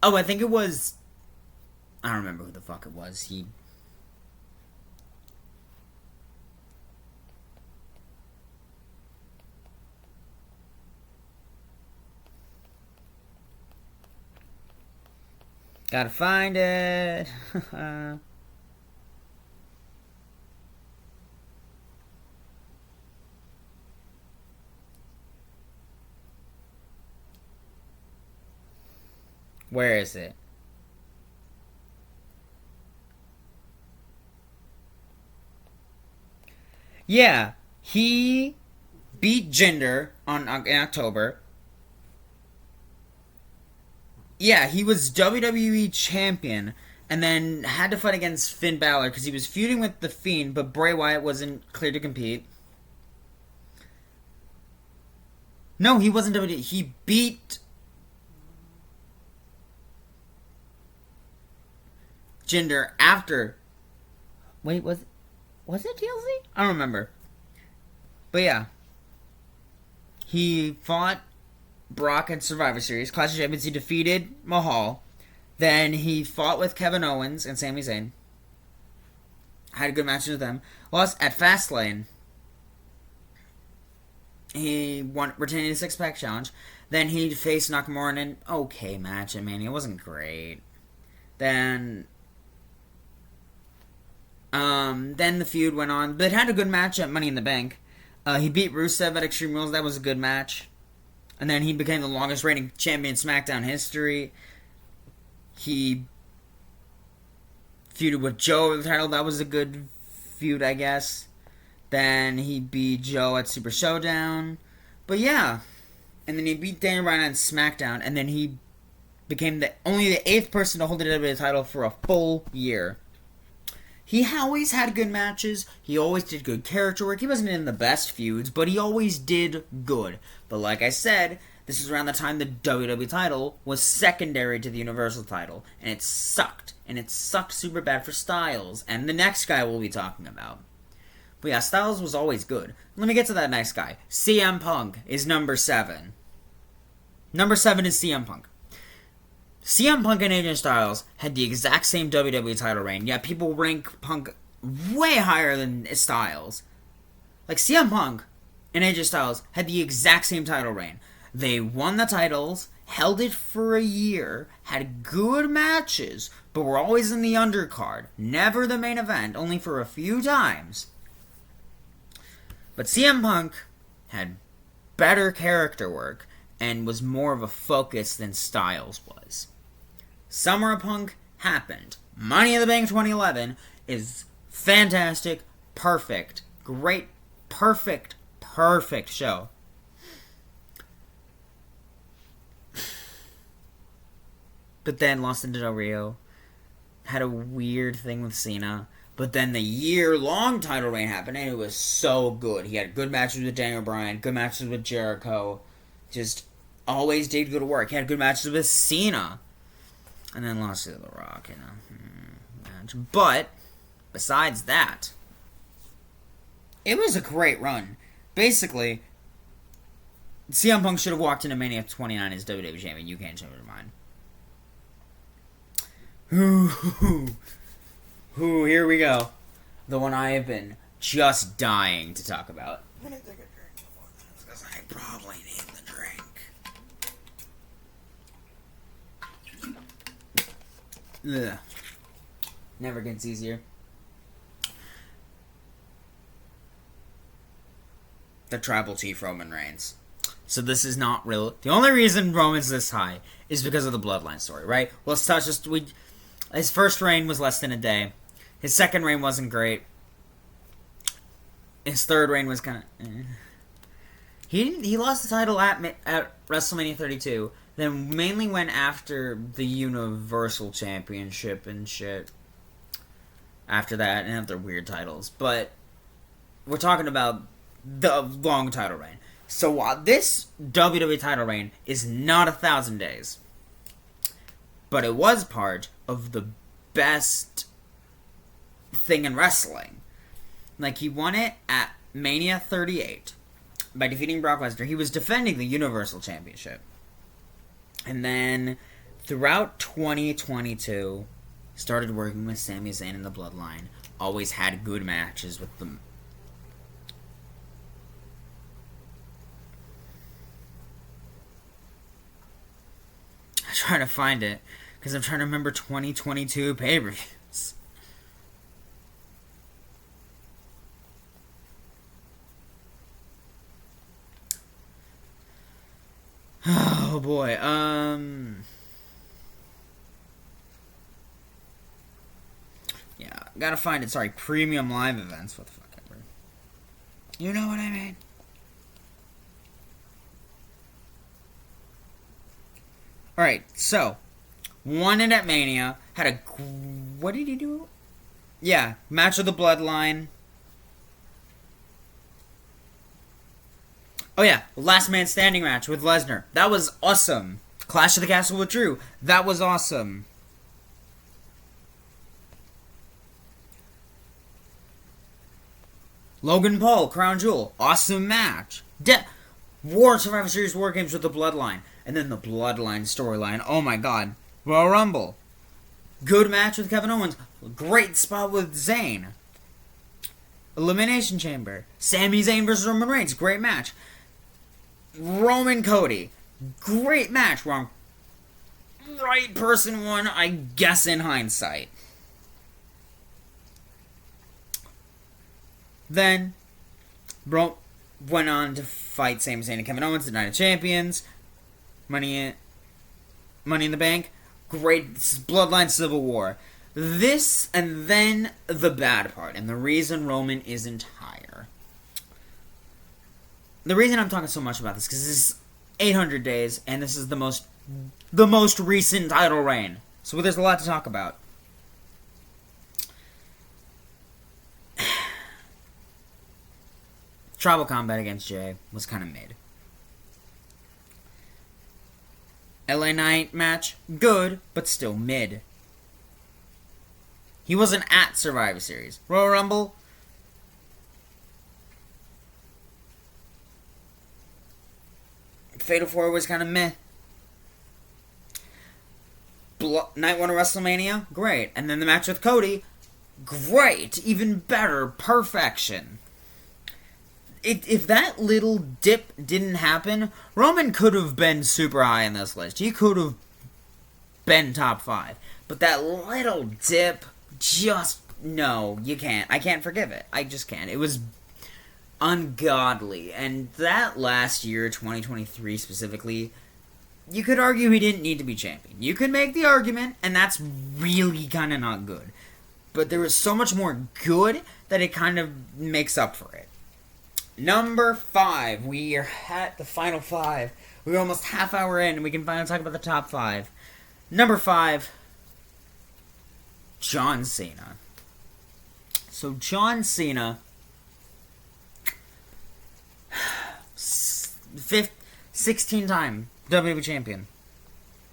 Speaker 1: Oh, I think it was... I don't remember who the fuck it was. Gotta find it. Where is it? Yeah, he beat Jinder in October. Yeah, he was WWE champion, and then had to fight against Finn Balor because he was feuding with The Fiend, but Bray Wyatt wasn't cleared to compete. No, he wasn't WWE. He beat Jinder after... Wait, was it TLC? I don't remember. But yeah. He fought Brock at Survivor Series. Clash of Champions, he defeated Mahal. Then he fought with Kevin Owens and Sami Zayn. Had a good match with them. Lost at Fastlane. He retained a six-pack challenge. Then he faced Nakamura in an okay match at Mania. It wasn't great. Then the feud went on, but had a good match at Money in the Bank. He beat Rusev at Extreme Rules. That was a good match. And then he became the longest reigning champion in SmackDown history. He feuded with Joe over the title. That was a good feud, I guess. Then he beat Joe at Super Showdown. But yeah. And then he beat Daniel Bryan on SmackDown. And then he became only the 8th person to hold the WWE title for a full year. He always had good matches. He always did good character work. He wasn't in the best feuds, but he always did good. But like I said, this is around the time the WWE title was secondary to the Universal title. And it sucked. And it sucked super bad for Styles. And the next guy we'll be talking about. But yeah, Styles was always good. Let me get to that next guy. CM Punk is number 7. Number 7 is CM Punk. CM Punk and AJ Styles had the exact same WWE title reign, yet people rank Punk way higher than Styles. Like, CM Punk and AJ Styles had the exact same title reign. They won the titles, held it for a year, had good matches, but were always in the undercard. Never the main event, only for a few times. But CM Punk had better character work and was more of a focus than Styles was. Summer of Punk happened. Money in the Bank 2011 is fantastic, perfect, great, perfect show. But then lost into Del Rio. Had a weird thing with Cena. But then the year-long title reign happened, and it was so good. He had good matches with Daniel Bryan, good matches with Jericho. Just always did good work. He had good matches with Cena. And then lost to The Rock, match. But, besides that, it was a great run. Basically, CM Punk should have walked into Mania 29 as WWE Champion. You can't change your mind. Ooh, here we go. The one I have been just dying to talk about. I'm gonna take a drink before this, because I probably need the drink. Ugh. Never gets easier. The Tribal Chief Roman Reigns. So this is not real. The only reason Roman's this high is because of the Bloodline story, right? Well, let's touch this. His first reign was less than a day. His second reign wasn't great. His third reign was kind of... He lost the title at WrestleMania 32. Then mainly went after the Universal Championship and shit. After that, and other weird titles. But we're talking about the long title reign. So while this WWE title reign is not 1,000 days, but it was part of the best thing in wrestling. Like, he won it at Mania 38 by defeating Brock Lesnar. He was defending the Universal Championship. And then, throughout 2022, started working with Sami Zayn in the Bloodline. Always had good matches with them. I'm trying to find it, because I'm trying to remember 2022 pay-per-views. Oh boy, yeah, gotta find it, sorry, premium live events, what the fuck ever. You know what I mean? Alright, so, won it at Mania, had a, what did he do? Yeah, match of the Bloodline. Oh yeah, Last Man Standing match with Lesnar. That was awesome. Clash of the Castle with Drew. That was awesome. Logan Paul, Crown Jewel. Awesome match. War Survivor Series War Games with the Bloodline. And then the Bloodline storyline. Oh my god. Royal Rumble. Good match with Kevin Owens. Great spot with Zayn. Elimination Chamber. Sami Zayn versus Roman Reigns. Great match. Roman Cody. Great match. Wrong. Right person won, I guess, in hindsight. Then, Bro went on to fight Sami Zayn and Kevin Owens, the Night of Champions. Money in the Bank. Great Bloodline Civil War. This, and then the bad part, and the reason Roman isn't higher. The reason I'm talking so much about this, because this is 800 days, and this is the most recent title reign. So there's a lot to talk about. Tribal Combat against Jay was kind of mid. LA Knight match, good, but still mid. He wasn't at Survivor Series. Royal Rumble, Fatal 4 was kind of meh. Night 1 of WrestleMania, great. And then the match with Cody, great. Even better, perfection. If that little dip didn't happen, Roman could have been super high in this list. He could have been top 5. But that little dip, just, no, you can't. I can't forgive it. I just can't. It was ungodly. And that last year, 2023 specifically, you could argue he didn't need to be champion. You could make the argument, and that's really kind of not good. But there was so much more good that it kind of makes up for it. Number 5. We are at the final 5. We're almost half hour in, and we can finally talk about the top 5. Number 5. John Cena. So John Cena, 16-time WWE champion.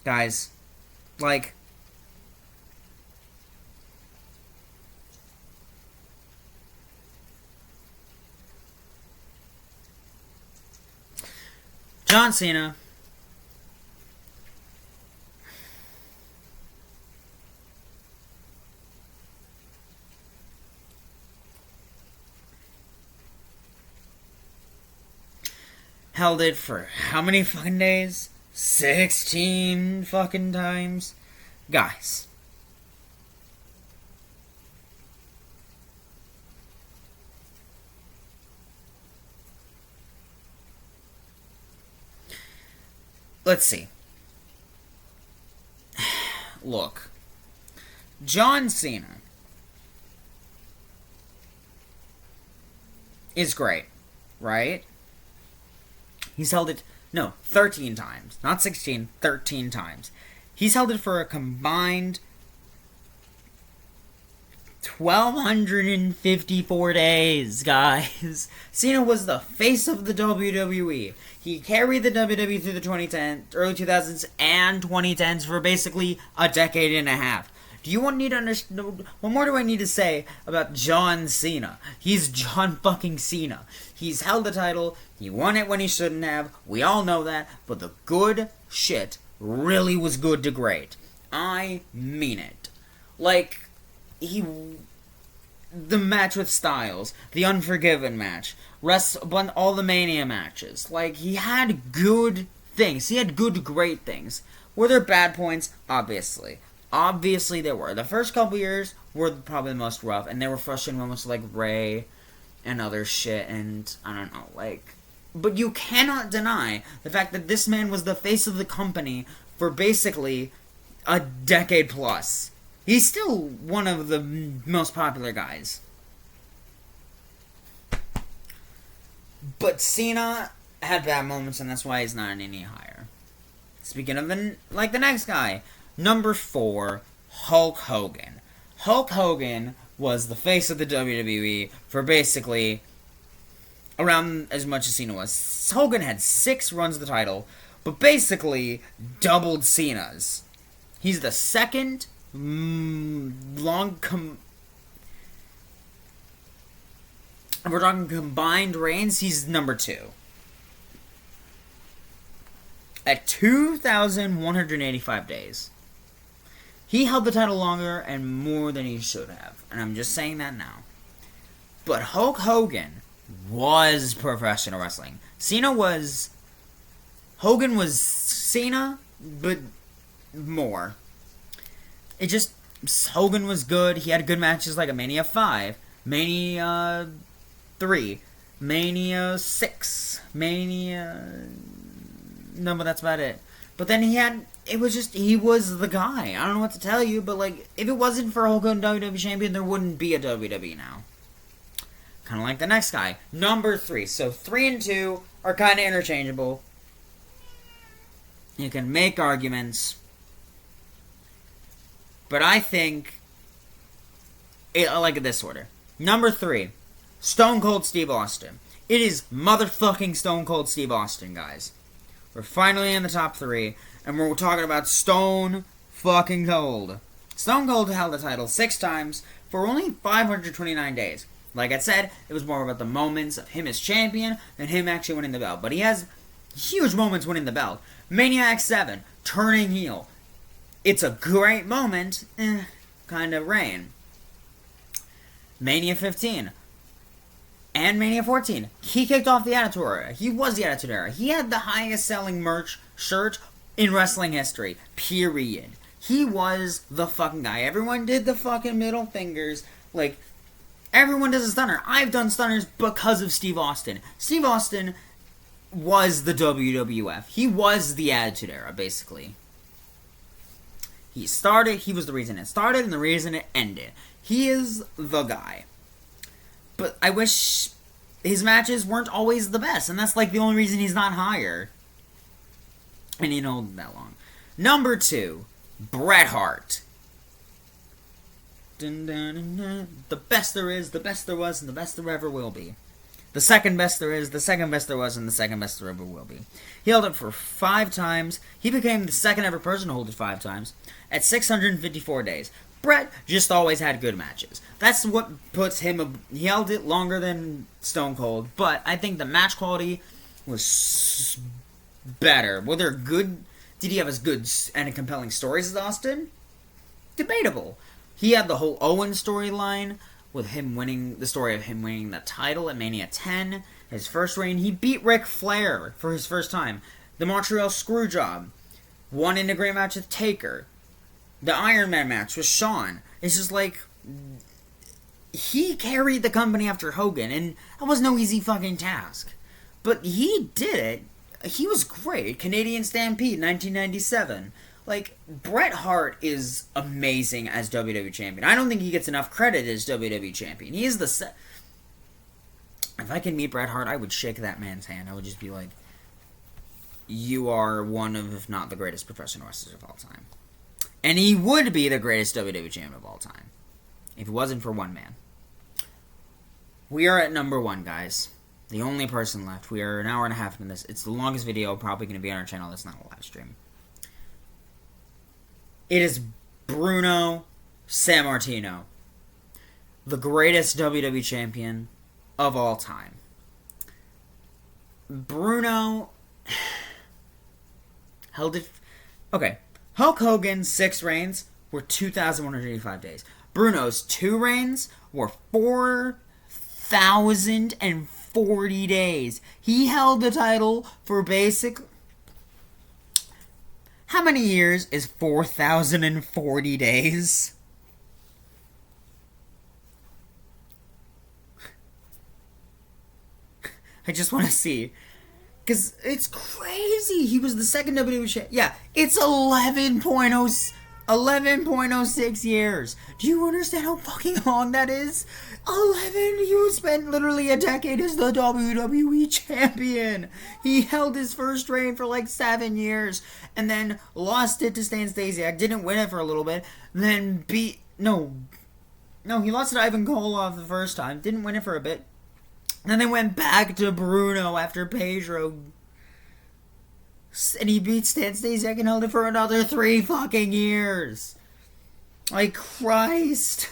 Speaker 1: Guys, like, John Cena held it for how many fucking days? 16 fucking times? Guys. Let's see. Look. John Cena is great, right? He's held it, 13 times. Not 16, 13 times. He's held it for a combined 1,254 days, guys. Cena was the face of the WWE. He carried the WWE through the 2010s, early 2000s, and 2010s for basically a decade and a half. Do you want me to understand? What more do I need to say about John Cena? He's John fucking Cena. He's held the title. He won it when he shouldn't have. We all know that. But the good shit really was good to great. I mean it. Like, the match with Styles, the Unforgiven match, all the Mania matches. Like, he had good things. He had good, great things. Were there bad points? Obviously. Obviously there were. The first couple years were probably the most rough, and they were frustrating moments like Rey and other shit, and I don't know, like... But you cannot deny the fact that this man was the face of the company for basically a decade plus. He's still one of the most popular guys. But Cena had bad moments, and that's why he's not any higher. Speaking of the next guy... Number 4, Hulk Hogan. Hulk Hogan was the face of the WWE for basically around as much as Cena was. Hogan had 6 runs of the title, but basically doubled Cena's. He's the second if we're talking combined reigns, he's number 2. At 2,185 days. He held the title longer and more than he should have. And I'm just saying that now. But Hulk Hogan was professional wrestling. Hogan was Cena, but more. Hogan was good. He had good matches like a Mania 5, Mania 3, Mania 6, No, but that's about it. But then he was the guy. I don't know what to tell you, but like, if it wasn't for Hulk Hogan WWE Champion, there wouldn't be a WWE now. Kind of like the next guy. Number 3. So 3 and 2 are kind of interchangeable. You can make arguments. But I think I like it this order. Number 3. Stone Cold Steve Austin. It is motherfucking Stone Cold Steve Austin, guys. We're finally in the top 3, and we're talking about Stone fucking Cold. Stone Cold held the title 6 times for only 529 days. Like I said, it was more about the moments of him as champion than him actually winning the belt. But he has huge moments winning the belt. Maniac 7, turning heel. It's a great moment, kind of reign. Mania 15. And Mania 14. He kicked off the Attitude Era. He was the Attitude Era. He had the highest selling shirt in wrestling history. Period. He was the fucking guy. Everyone did the fucking middle fingers. Like,
Speaker 2: Everyone does a stunner. I've done stunners because of Steve Austin. Steve Austin was the WWF. He was the Attitude Era, basically. He was the reason it started and the reason it ended. He is the guy. But I wish his matches weren't always the best, and that's like the only reason he's not higher. And he didn't hold that long. Number 2, Bret Hart. Dun, dun, dun, dun. The best there is, the best there was, and the best there ever will be. The second best there is, the second best there was, and the second best there ever will be. He held it for 5 times. He became the second ever person to hold it 5 times at 654 days. Bret just always had good matches. That's what puts him... He held it longer than Stone Cold, but I think the match quality was better. Whether good... Did he have as good and compelling stories as Austin? Debatable. He had the whole Owen storyline with him winning... The story of him winning the title at Mania 10. His first reign. He beat Ric Flair for his first time. The Montreal Screwjob. Won in a great match with Taker. The Iron Man match with Shawn. It's just like... He carried the company after Hogan, and that was no easy fucking task. But he did it. He was great. Canadian Stampede, 1997. Like, Bret Hart is amazing as WWE Champion. I don't think he gets enough credit as WWE Champion. He is the... If I could meet Bret Hart, I would shake that man's hand. I would just be like, you are one of, if not the greatest professional wrestlers of all time. And he would be the greatest WWE Champion of all time. If it wasn't for one man. We are at number 1, guys. The only person left. We are an hour and a half into this. It's the longest video probably going to be on our channel. That's not a live stream. It is Bruno Sammartino. The greatest WWE Champion of all time. Bruno held it... Okay. Hulk Hogan's 6 reigns were 2,185 days. Bruno's 2 reigns were 4,040 days. He held the title for basic... How many years is 4,040 days? I just want to see. Because it's crazy. He was the second WWE champion. Yeah, it's 11.06 years. Do you understand how fucking long that is? 11. You spent literally a decade as the WWE champion. He held his first reign for like 7 years. And then lost it to Stan Stasiak. Didn't win it for a little bit. Then beat... No, he lost it to Ivan Koloff the first time. Didn't win it for a bit. And then they went back to Bruno after Pedro. And he beat Stan Stasiak and held it for another 3 fucking years. Like, Christ.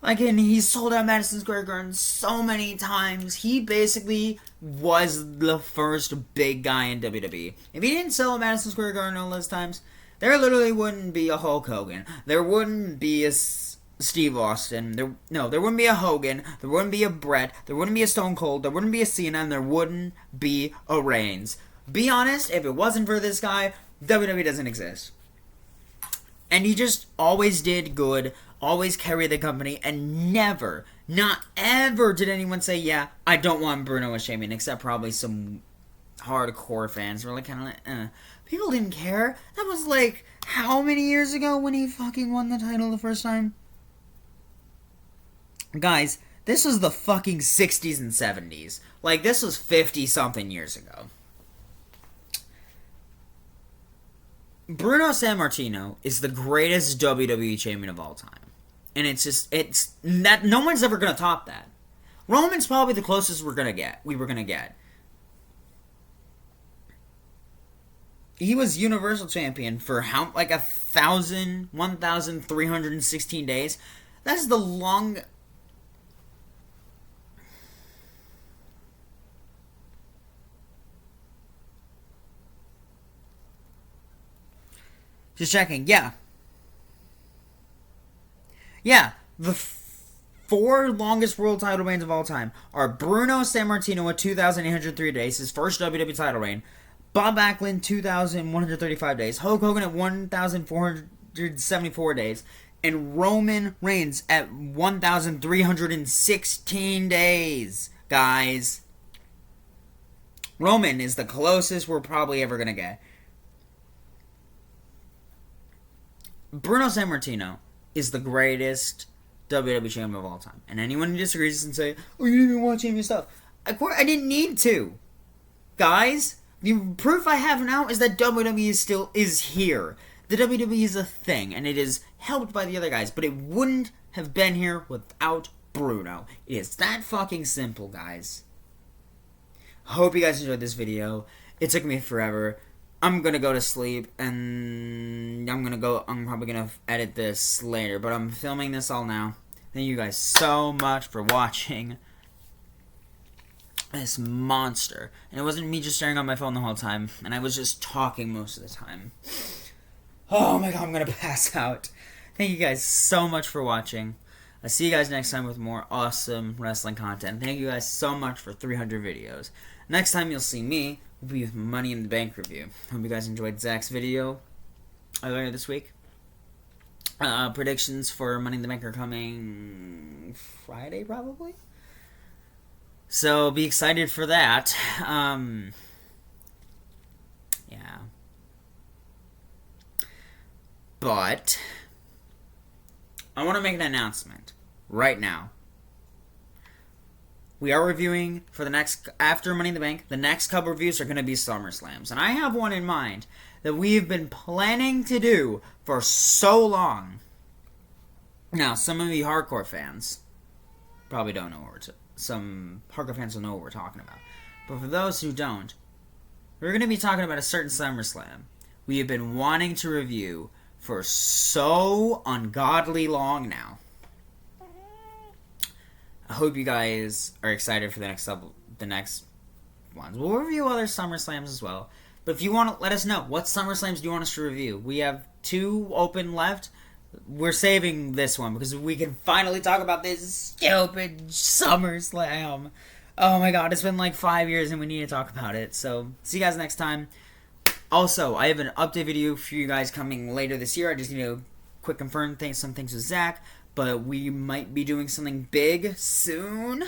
Speaker 2: Like, and he sold out Madison Square Garden so many times. He basically was the first big guy in WWE. If he didn't sell out Madison Square Garden all those times, there literally wouldn't be a Hulk Hogan. There wouldn't be a Steve Austin. There wouldn't be a Hogan. There wouldn't be a Bret. There wouldn't be a Stone Cold. There wouldn't be a Cena. And there wouldn't be a Reigns. Be honest, if it wasn't for this guy, WWE doesn't exist. And he just always did good, always carried the company, and never, not ever did anyone say, yeah, I don't want Bruno as champion, except probably some hardcore fans were like, kind of like, People didn't care. That was like, how many years ago when he fucking won the title the first time? Guys, this was the fucking 60s and 70s. Like, this was 50-something years ago. Bruno Sammartino is the greatest WWE champion of all time. And it's that no one's ever going to top that. Roman's probably the closest we were going to get. He was Universal Champion for 1,316 days. That's the long... Just checking, yeah. Yeah, the 4 longest world title reigns of all time are Bruno Sammartino at 2,803 days, his first WWE title reign. Bob Backlund, 2,135 days. Hulk Hogan at 1,474 days. and Roman Reigns at 1,316 days, guys. Roman is the closest we're probably ever going to get. Bruno Sammartino is the greatest WWE champion of all time. And anyone who disagrees and say, oh, you didn't even watch any of your stuff. Of course, I didn't need to. Guys, the proof I have now is that WWE still is here. The WWE is a thing, and it is helped by the other guys, but it wouldn't have been here without Bruno. It is that fucking simple, guys. Hope you guys enjoyed this video. It took me forever. I'm gonna go to sleep, and I'm probably gonna edit this later, but I'm filming this all now. Thank you guys so much for watching this monster. And it wasn't me just staring on my phone the whole time, and I was just talking most of the time. Oh my god, I'm gonna pass out. Thank you guys so much for watching. I'll see you guys next time with more awesome wrestling content. Thank you guys so much for 300 videos. Next time you'll see me will be with Money in the Bank review. Hope you guys enjoyed Zach's video earlier this week. Predictions for Money in the Bank are coming Friday, probably. So be excited for that. Yeah. But I want to make an announcement right now. We are reviewing for the next, after Money in the Bank, the next couple reviews are going to be SummerSlams. And I have one in mind that we've been planning to do for so long. Now, some of you hardcore fans probably don't know what some hardcore fans will know what we're talking about. But for those who don't, we're going to be talking about a certain SummerSlam we have been wanting to review for so ungodly long now. I hope you guys are excited for the next ones. We'll review other SummerSlams as well. But if you want to let us know, what SummerSlams do you want us to review? We have 2 open left. We're saving this one because we can finally talk about this stupid SummerSlam. Oh my god, it's been like 5 years and we need to talk about it. So, see you guys next time. Also, I have an update video for you guys coming later this year. I just need to quick confirm some things with Zach. But we might be doing something big soon.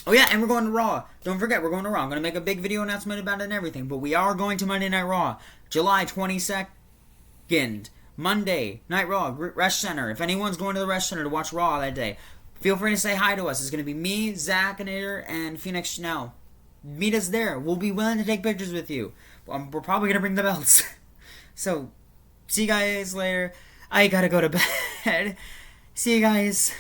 Speaker 2: Oh yeah, and we're going to Raw. Don't forget, we're going to Raw. I'm going to make a big video announcement about it and everything. But we are going to Monday Night Raw. July 22nd. Monday Night Raw. Resch Center. If anyone's going to the Resch Center to watch Raw that day, feel free to say hi to us. It's going to be me, Zach, and Phoenix Chanel. Meet us there. We'll be willing to take pictures with you. We're probably going to bring the belts. So, see you guys later. I gotta go to bed. See you guys.